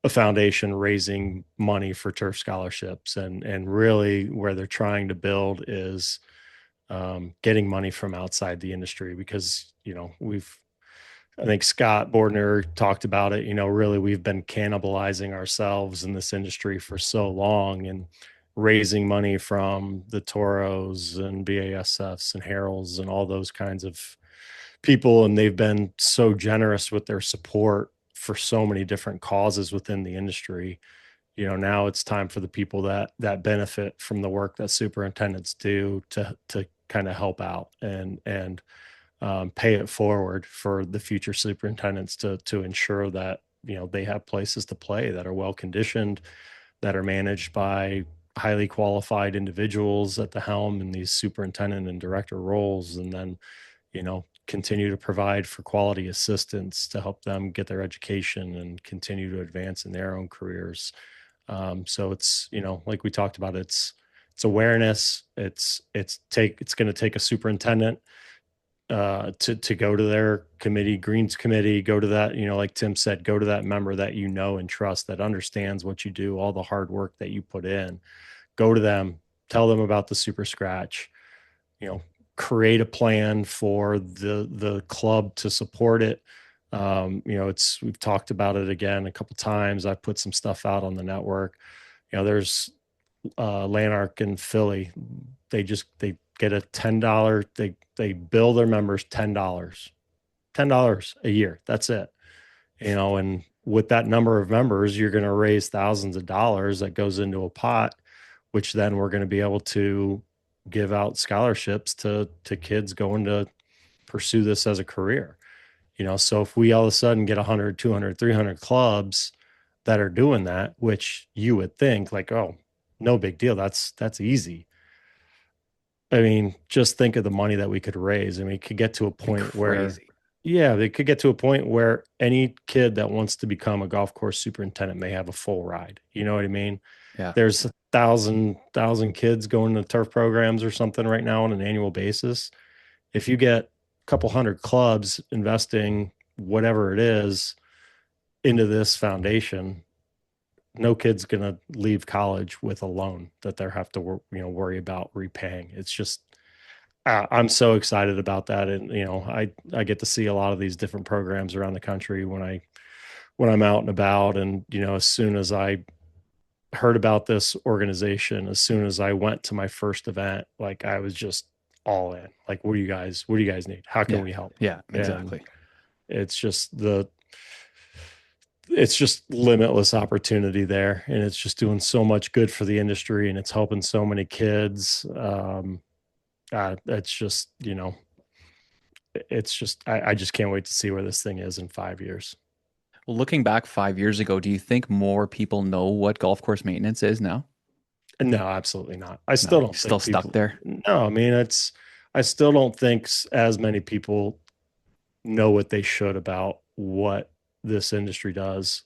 a foundation raising money for turf scholarships, and really where they're trying to build is getting money from outside the industry, because I think Scott Bordner talked about it. Really we've been cannibalizing ourselves in this industry for so long, and raising money from the Toros and BASFs and Heralds and all those kinds of people. And they've been so generous with their support for so many different causes within the industry. Now it's time for the people that benefit from the work that superintendents do to kind of help out and pay it forward for the future superintendents to ensure that, they have places to play that are well conditioned, that are managed by highly qualified individuals at the helm in these superintendent and director roles, and then, continue to provide for quality assistance to help them get their education and continue to advance in their own careers. So it's, like we talked about, it's awareness. It's going to take a superintendent to go to their committee, Greens committee, go to that, like Tim said, go to that member that and trust, that understands what you do, all the hard work that you put in. Go to them, tell them about the super scratch, create a plan for the club to support it. We've talked about it again a couple times. I put some stuff out on the network. There's Lanark in Philly. They get a $10. They bill their members $10 a year. That's it. And with that number of members, you're going to raise thousands of dollars that goes into a pot, which then we're going to be able to give out scholarships to kids going to pursue this as a career. So if we all of a sudden get 100, 200, 300 clubs that are doing that, which you would think like, oh, no big deal. That's easy. I mean, just think of the money that we could raise. I mean, it could get to a point where, they could get to a point where any kid that wants to become a golf course superintendent may have a full ride. You know what I mean? Yeah. There's 1,000 kids going to turf programs or something right now on an annual basis. If you get a couple hundred clubs investing whatever it is into this foundation, no kid's going to leave college with a loan that they have to worry about repaying. It's just, I'm so excited about that. And, I get to see a lot of these different programs around the country when I'm out and about. And, as soon as I heard about this organization, as soon as I went to my first event, like I was just all in. Like, what do you guys need? How can we help? Yeah, exactly. And it's just limitless opportunity there. And it's just doing so much good for the industry, and it's helping so many kids. It's just, I just can't wait to see where this thing is in 5 years. Well, looking back 5 years ago, do you think more people know what golf course maintenance is now? No, absolutely not. I still don't still think stuck there. No, I mean, I still don't think as many people know what they should about what this industry does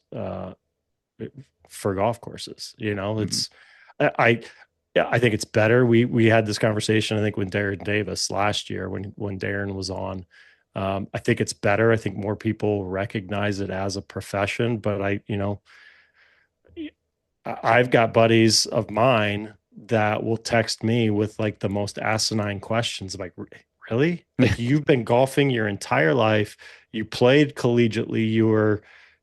for golf courses. It's, I think it's better. We had this conversation, I think, with Darren Davis last year when Darren was on. I think it's better. I think more people recognize it as a profession, but I've got buddies of mine that will text me with like the most asinine questions. I'm like, really? Like, you've been golfing your entire life. You played collegiately.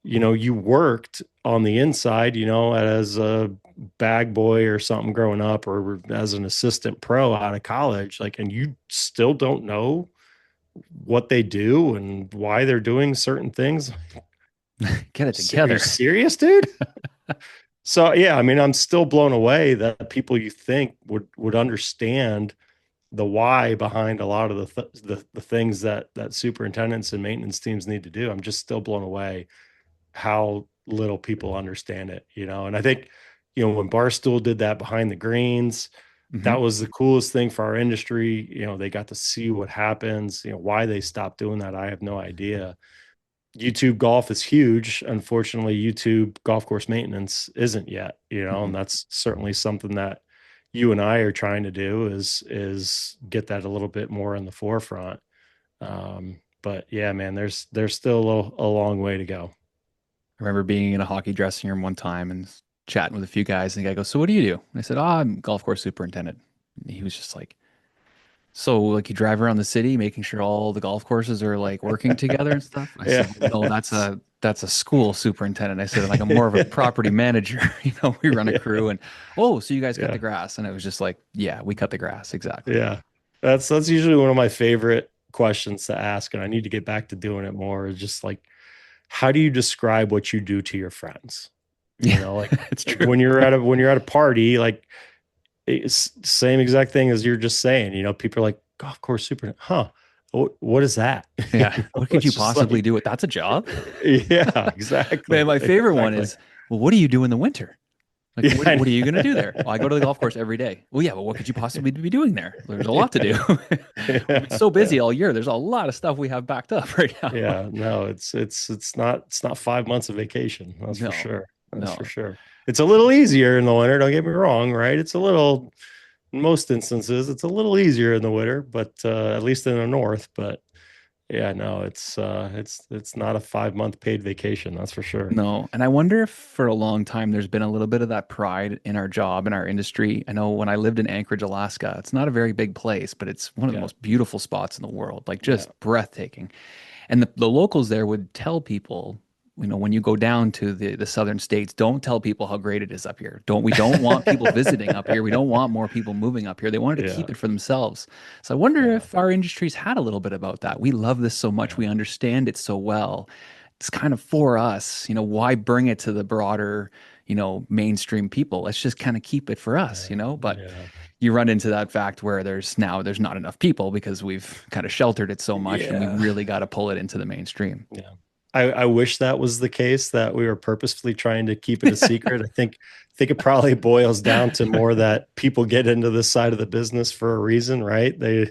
You worked on the inside, as a bag boy or something growing up, or as an assistant pro out of college, like, and you still don't know what they do and why they're doing certain things. Get it together. Are you serious, dude? So, yeah, I mean, I'm still blown away that people you think would understand the why behind a lot of the things that superintendents and maintenance teams need to do. I'm just still blown away how little people understand it, and I think, when Barstool did that behind the greens, that was the coolest thing for our industry. They got to see what happens. Why they stopped doing that, I have no idea. YouTube golf is huge. Unfortunately, YouTube golf course maintenance isn't yet, and that's certainly something that you and I are trying to do is get that a little bit more in the forefront. But yeah, man, there's still a long way to go. I remember being in a hockey dressing room one time and chatting with a few guys, and the guy goes, "So what do you do?" And I said, "Oh, I'm golf course superintendent." And he was just like, "So like you drive around the city making sure all the golf courses are like working together and stuff?" I said, "No, that's a school superintendent." I said, "Like, I'm more of a property manager." We run a crew, and so you guys cut the grass. And it was just like, yeah, we cut the grass. Exactly. Yeah. That's usually one of my favorite questions to ask. And I need to get back to doing it more. Is just like, how do you describe what you do to your friends? Like, it's true. When you're at a party, like, it's same exact thing as you're just saying, people are like, golf course super, huh? What is that? Yeah. What could you It's just possibly like, do with that's a job? yeah, Man, exactly, my favorite one exactly. is, well, what do you do in the winter? Like, Yeah, what are you going to do there? Well, I go to the golf course every day. Well, yeah, but what could you possibly be doing there? There's a lot to do. We've been yeah, so busy yeah. all year. There's a lot of stuff we have backed up right now. Yeah, no, it's not 5 months of vacation. That's for No, sure. That's for no. sure. It's a little easier in the winter. Don't get me wrong, right? It's a little, in most instances, it's a little easier in the winter, but at least in the north. But yeah, no, it's not a 5 month paid vacation. That's for sure. No. And I wonder if for a long time there's been a little bit of that pride in our job, in our industry. I know when I lived in Anchorage, Alaska, it's not a very big place, but it's one of the Yeah, most beautiful spots in the world, like yeah, just breathtaking. And the locals there would tell people, when you go down to the southern states, don't tell people how great it is up here. We don't want people visiting up here. We don't want more people moving up here. They wanted to yeah, keep it for themselves. So I wonder yeah, if our industry's had a little bit about that. We love this so much. yeah, We understand it so well. It's kind of for us. Why bring it to the broader, mainstream people? Let's just kind of keep it for us, yeah, but yeah, you run into that fact where there's not enough people because we've kind of sheltered it so much and we yeah. really got to pull it into the mainstream. Yeah. I wish that was the case, that we were purposefully trying to keep it a secret. I think it probably boils down to more that people get into this side of the business for a reason, right? They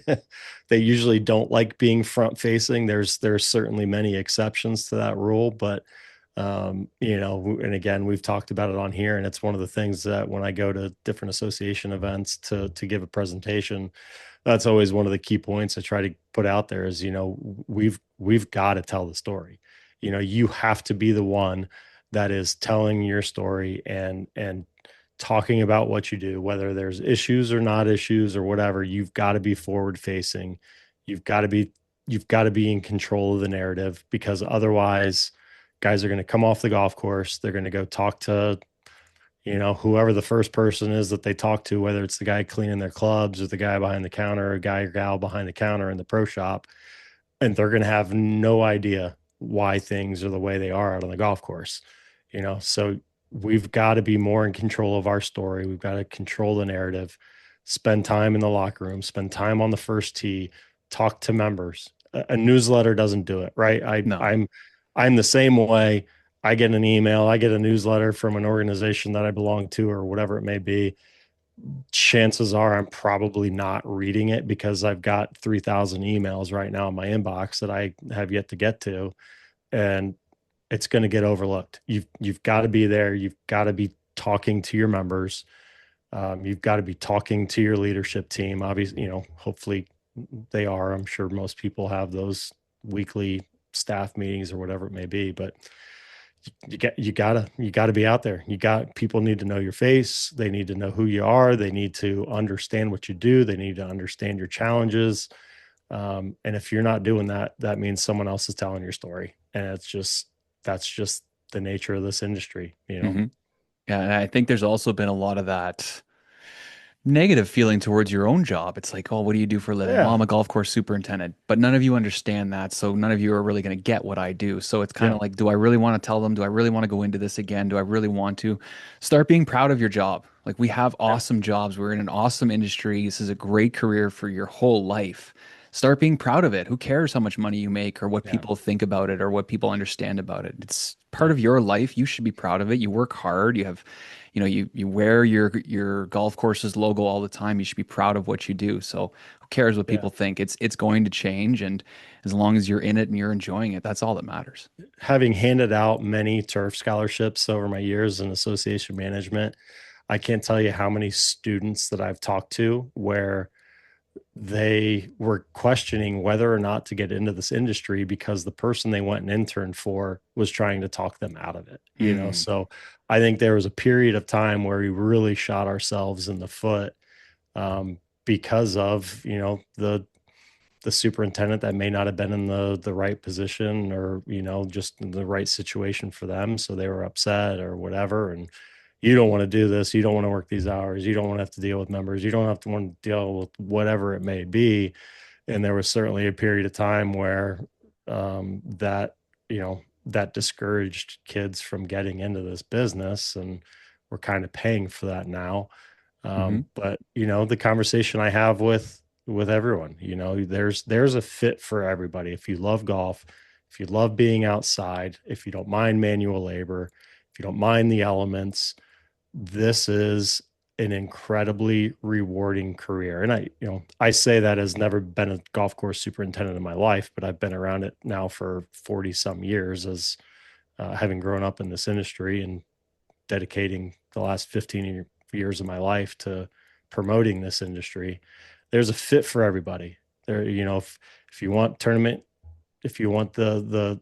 they usually don't like being front facing. There's certainly many exceptions to that rule, but and again, we've talked about it on here, and it's one of the things that when I go to different association events to give a presentation, that's always one of the key points I try to put out there is, we've got to tell the story. You have to be the one that is telling your story and talking about what you do, whether there's issues or not issues or whatever. You've got to be forward facing. You've got to be you've got to be in control of the narrative, because otherwise guys are going to come off the golf course. They're going to go talk to, whoever the first person is that they talk to, whether it's the guy cleaning their clubs or the guy behind the counter, or a guy or gal behind the counter in the pro shop. And they're going to have no idea why things are the way they are out on the golf course. So we've got to be more in control of our story. We've got to control the narrative, spend time in the locker room, spend time on the first tee, talk to members. A newsletter doesn't do it, right? No. I'm the same way. I get an email, I get a newsletter from an organization that I belong to or whatever it may be. Chances are I'm probably not reading it because I've got 3,000 emails right now in my inbox that I have yet to get to, and it's going to get overlooked. You've got to be there. You've got to be talking to your members. You've got to be talking to your leadership team. Obviously, hopefully they are. I'm sure most people have those weekly staff meetings or whatever it may be, but you gotta be out there. People need to know your face. They need to know who you are. They need to understand what you do. They need to understand your challenges. And if you're not doing that, that means someone else is telling your story. And that's just the nature of this industry. Hmm. Yeah. And I think there's also been a lot of that negative feeling towards your own job. It's like, oh, what do you do for a living? Well, Yeah. I'm a golf course superintendent, but none of you understand that. So none of you are really going to get what I do. So it's kind Yeah. of like, do I really want to tell them? Do I really want to go into this again? Do I really want to start being proud of your job? Like, we have Yeah. awesome jobs. We're in an awesome industry. This is a great career for your whole life. Start being proud of it. Who cares how much money you make or what Yeah. people think about it or what people understand about it? It's part Yeah. of your life. You should be proud of it. You work hard. You have, you wear your golf course's logo all the time. You should be proud of what you do. So who cares what Yeah. people think? It's going to change, and as long as you're in it and you're enjoying it, that's all that matters. Having handed out many turf scholarships over my years in association management, I can't tell you how many students that I've talked to where they were questioning whether or not to get into this industry because the person they went and interned for was trying to talk them out of it. Mm, So I think there was a period of time where we really shot ourselves in the foot, because of, the superintendent that may not have been in the right position, or, just in the right situation for them. So they were upset or whatever. And you don't want to do this. You don't want to work these hours. You don't want to have to deal with members. You don't have to want to deal with whatever it may be. And there was certainly a period of time where that discouraged kids from getting into this business, and we're kind of paying for that now. hmm But the conversation I have with with everyone. You know, there's a fit for everybody. If you love golf, if you love being outside, if you don't mind manual labor, if you don't mind the elements, this is an incredibly rewarding career. And I say that as never been a golf course superintendent in my life, but I've been around it now for 40 some years as having grown up in this industry and dedicating the last 15 years of my life to promoting this industry. There's a fit for everybody there. You know, if you want tournament, if you want the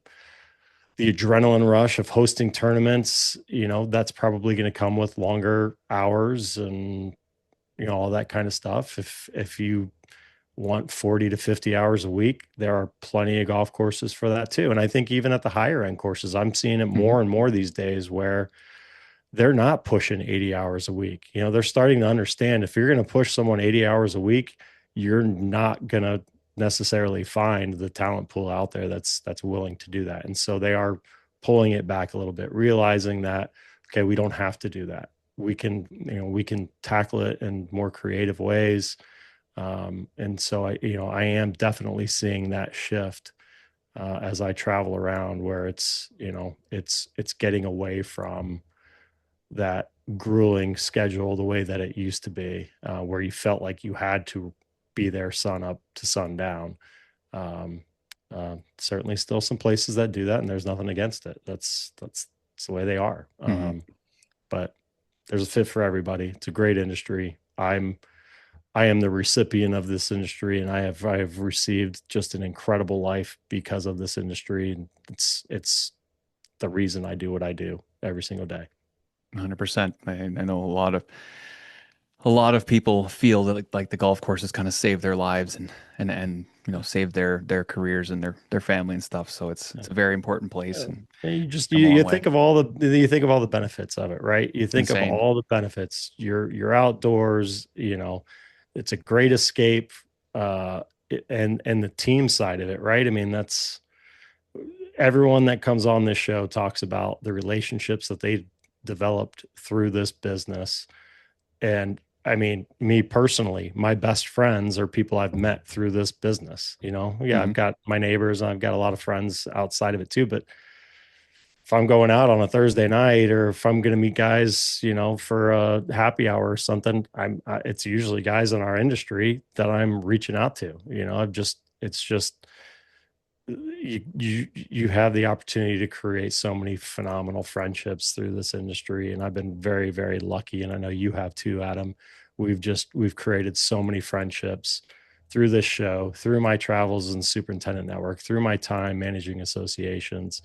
adrenaline rush of hosting tournaments, you know, that's probably going to come with longer hours and, you know, all that kind of stuff. If you want 40 to 50 hours a week, there are plenty of golf courses for that too. And I think even at the higher end courses, I'm seeing it more and more these days where they're not pushing 80 hours a week. You know, they're starting to understand if you're going to push someone 80 hours a week, you're not going to necessarily find the talent pool out there that's willing to do that. And so they are pulling it back a little bit, realizing that, okay, we don't have to do that. We can tackle it in more creative ways. And so I am definitely seeing that shift as I travel around, where it's getting away from that grueling schedule the way that it used to be, where you felt like you had to be there sun up to sundown. Certainly still some places that do that, and there's nothing against it. That's the way they are. But there's a fit for everybody. It's a great industry. I am the recipient of this industry, and I have received just an incredible life because of this industry. And it's the reason I do what I do every single day. 100%. I know a lot of people feel that like the golf courses kind of save their lives and you know, save their careers and their family and stuff. So it's a very important place. And you think of all the benefits of it, right? You think of all the benefits. You're outdoors, you know, it's a great escape, and the team side of it, right? I mean, that's everyone that comes on this show talks about the relationships that they developed through this business. And I mean, me personally, my best friends are people I've met through this business. You know, I've got my neighbors and I've got a lot of friends outside of it too. But if I'm going out on a Thursday night, or if I'm going to meet guys, you know, for a happy hour or something, it's usually guys in our industry that I'm reaching out to. You know, it's just you have the opportunity to create so many phenomenal friendships through this industry. And I've been very, very lucky. And I know you have too, Adam. We've created so many friendships through this show, through my travels and superintendent network, through my time managing associations.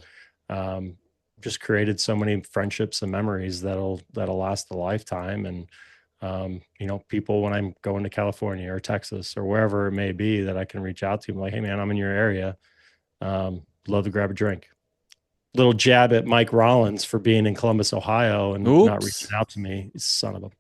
Just created so many friendships and memories that'll last a lifetime. And, you know, people, when I'm going to California or Texas or wherever it may be, that I can reach out to, I'm like, hey man, I'm in your area. Love to grab a drink. Little jab at Mike Rollins for being in Columbus, Ohio, and not reaching out to me. Son of a.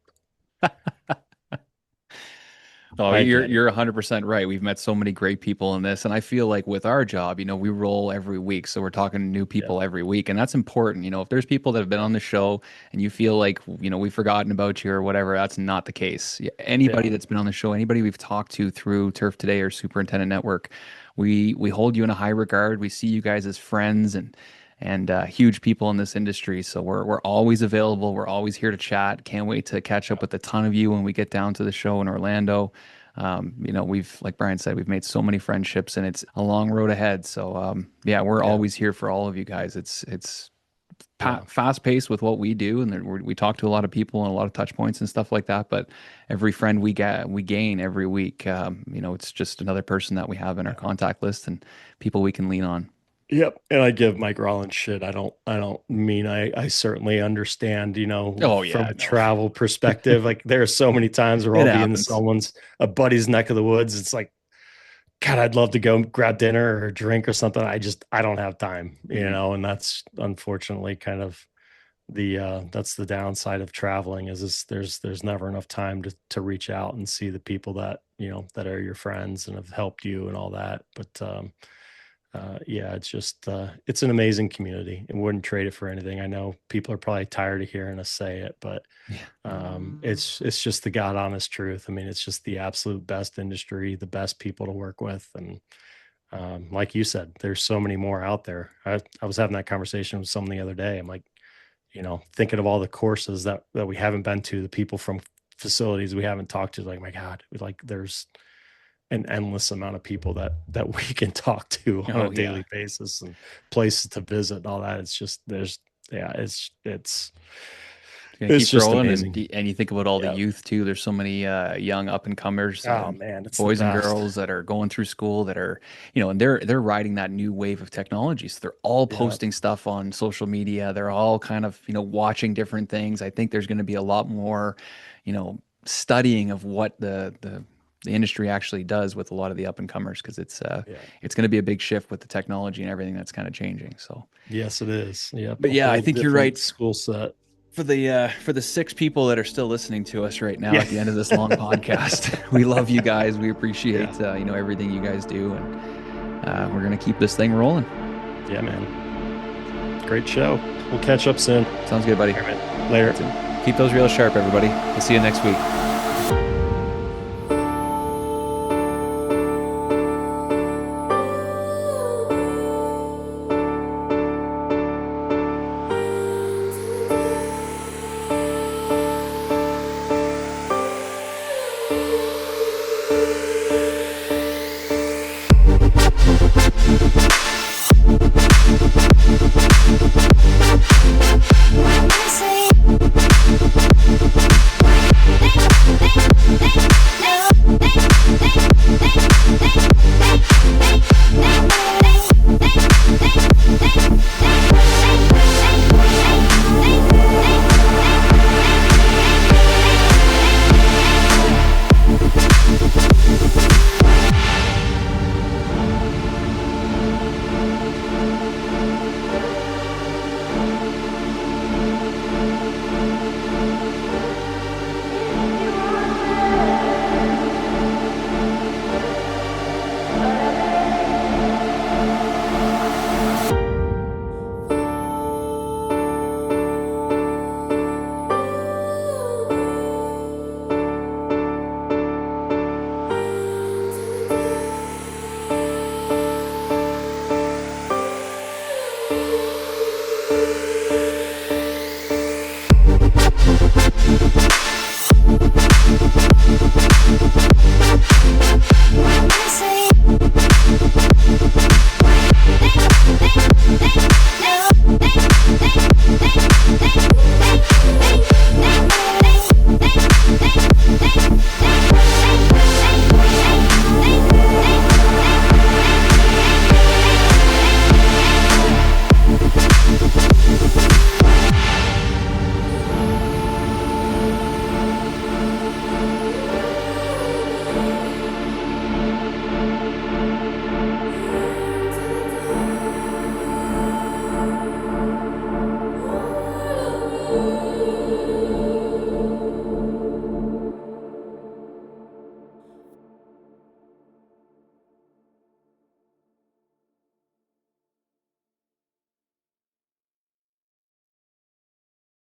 Oh, you're 100% right. We've met so many great people in this, and I feel like with our job, you know, we roll every week, so we're talking to new people every week, and that's important. You know, if there's people that have been on the show and you feel like, you know, we've forgotten about you or whatever, that's not the case. Anybody that's been on the show, anybody we've talked to through Turf Today or Superintendent Network, we hold you in a high regard. We see you guys as friends and huge people in this industry. So we're always available. We're always here to chat. Can't wait to catch up with a ton of you when we get down to the show in Orlando. You know, like Brian said, we've made so many friendships, and it's a long road ahead. So we're always here for all of you guys. It's fast paced with what we do, and we talk to a lot of people and a lot of touch points and stuff like that. But every friend we gain every week. You know, it's just another person that we have in our contact list and people we can lean on. Yep. And I give Mike Rollins shit. I don't mean I certainly understand, you know, from a travel perspective. Like there are so many times where I'll be in a buddy's neck of the woods. It's like, God, I'd love to go grab dinner or a drink or something. I don't have time, you know, and that's unfortunately kind of that's the downside of traveling is there's never enough time to reach out and see the people that, you know, that are your friends and have helped you and all that. But, yeah, it's just it's an amazing community, and wouldn't trade it for anything. I know people are probably tired of hearing us say it, but it's just the God honest truth. I mean, it's just the absolute best industry, the best people to work with, and like you said, there's so many more out there. I was having that conversation with someone the other day. I'm like, thinking of all the courses that we haven't been to, the people from facilities we haven't talked to, like, my God, like there's an endless amount of people that we can talk to on a daily basis, and places to visit and all that. It's just, it's keep just growing, amazing. and you think about all the youth too. There's so many young up and comers, Oh man, it's boys the and best. girls that are going through school that are, and they're riding that new wave of technology. So they're all posting stuff on social media. They're all kind of, watching different things. I think there's going to be a lot more, studying of what the industry actually does with a lot of the up and comers, because it's going to be a big shift with the technology and everything that's kind of changing. So yes, it is. Yeah, but yeah, I think you're right. School set. For the 6 people that are still listening to us right now at the end of this long podcast, we love you guys. We appreciate everything you guys do, and we're gonna keep this thing rolling. Yeah, man. Great show. We'll catch up soon. Sounds good, buddy. All right, man. Later. Keep those reels sharp, everybody. We'll see you next week.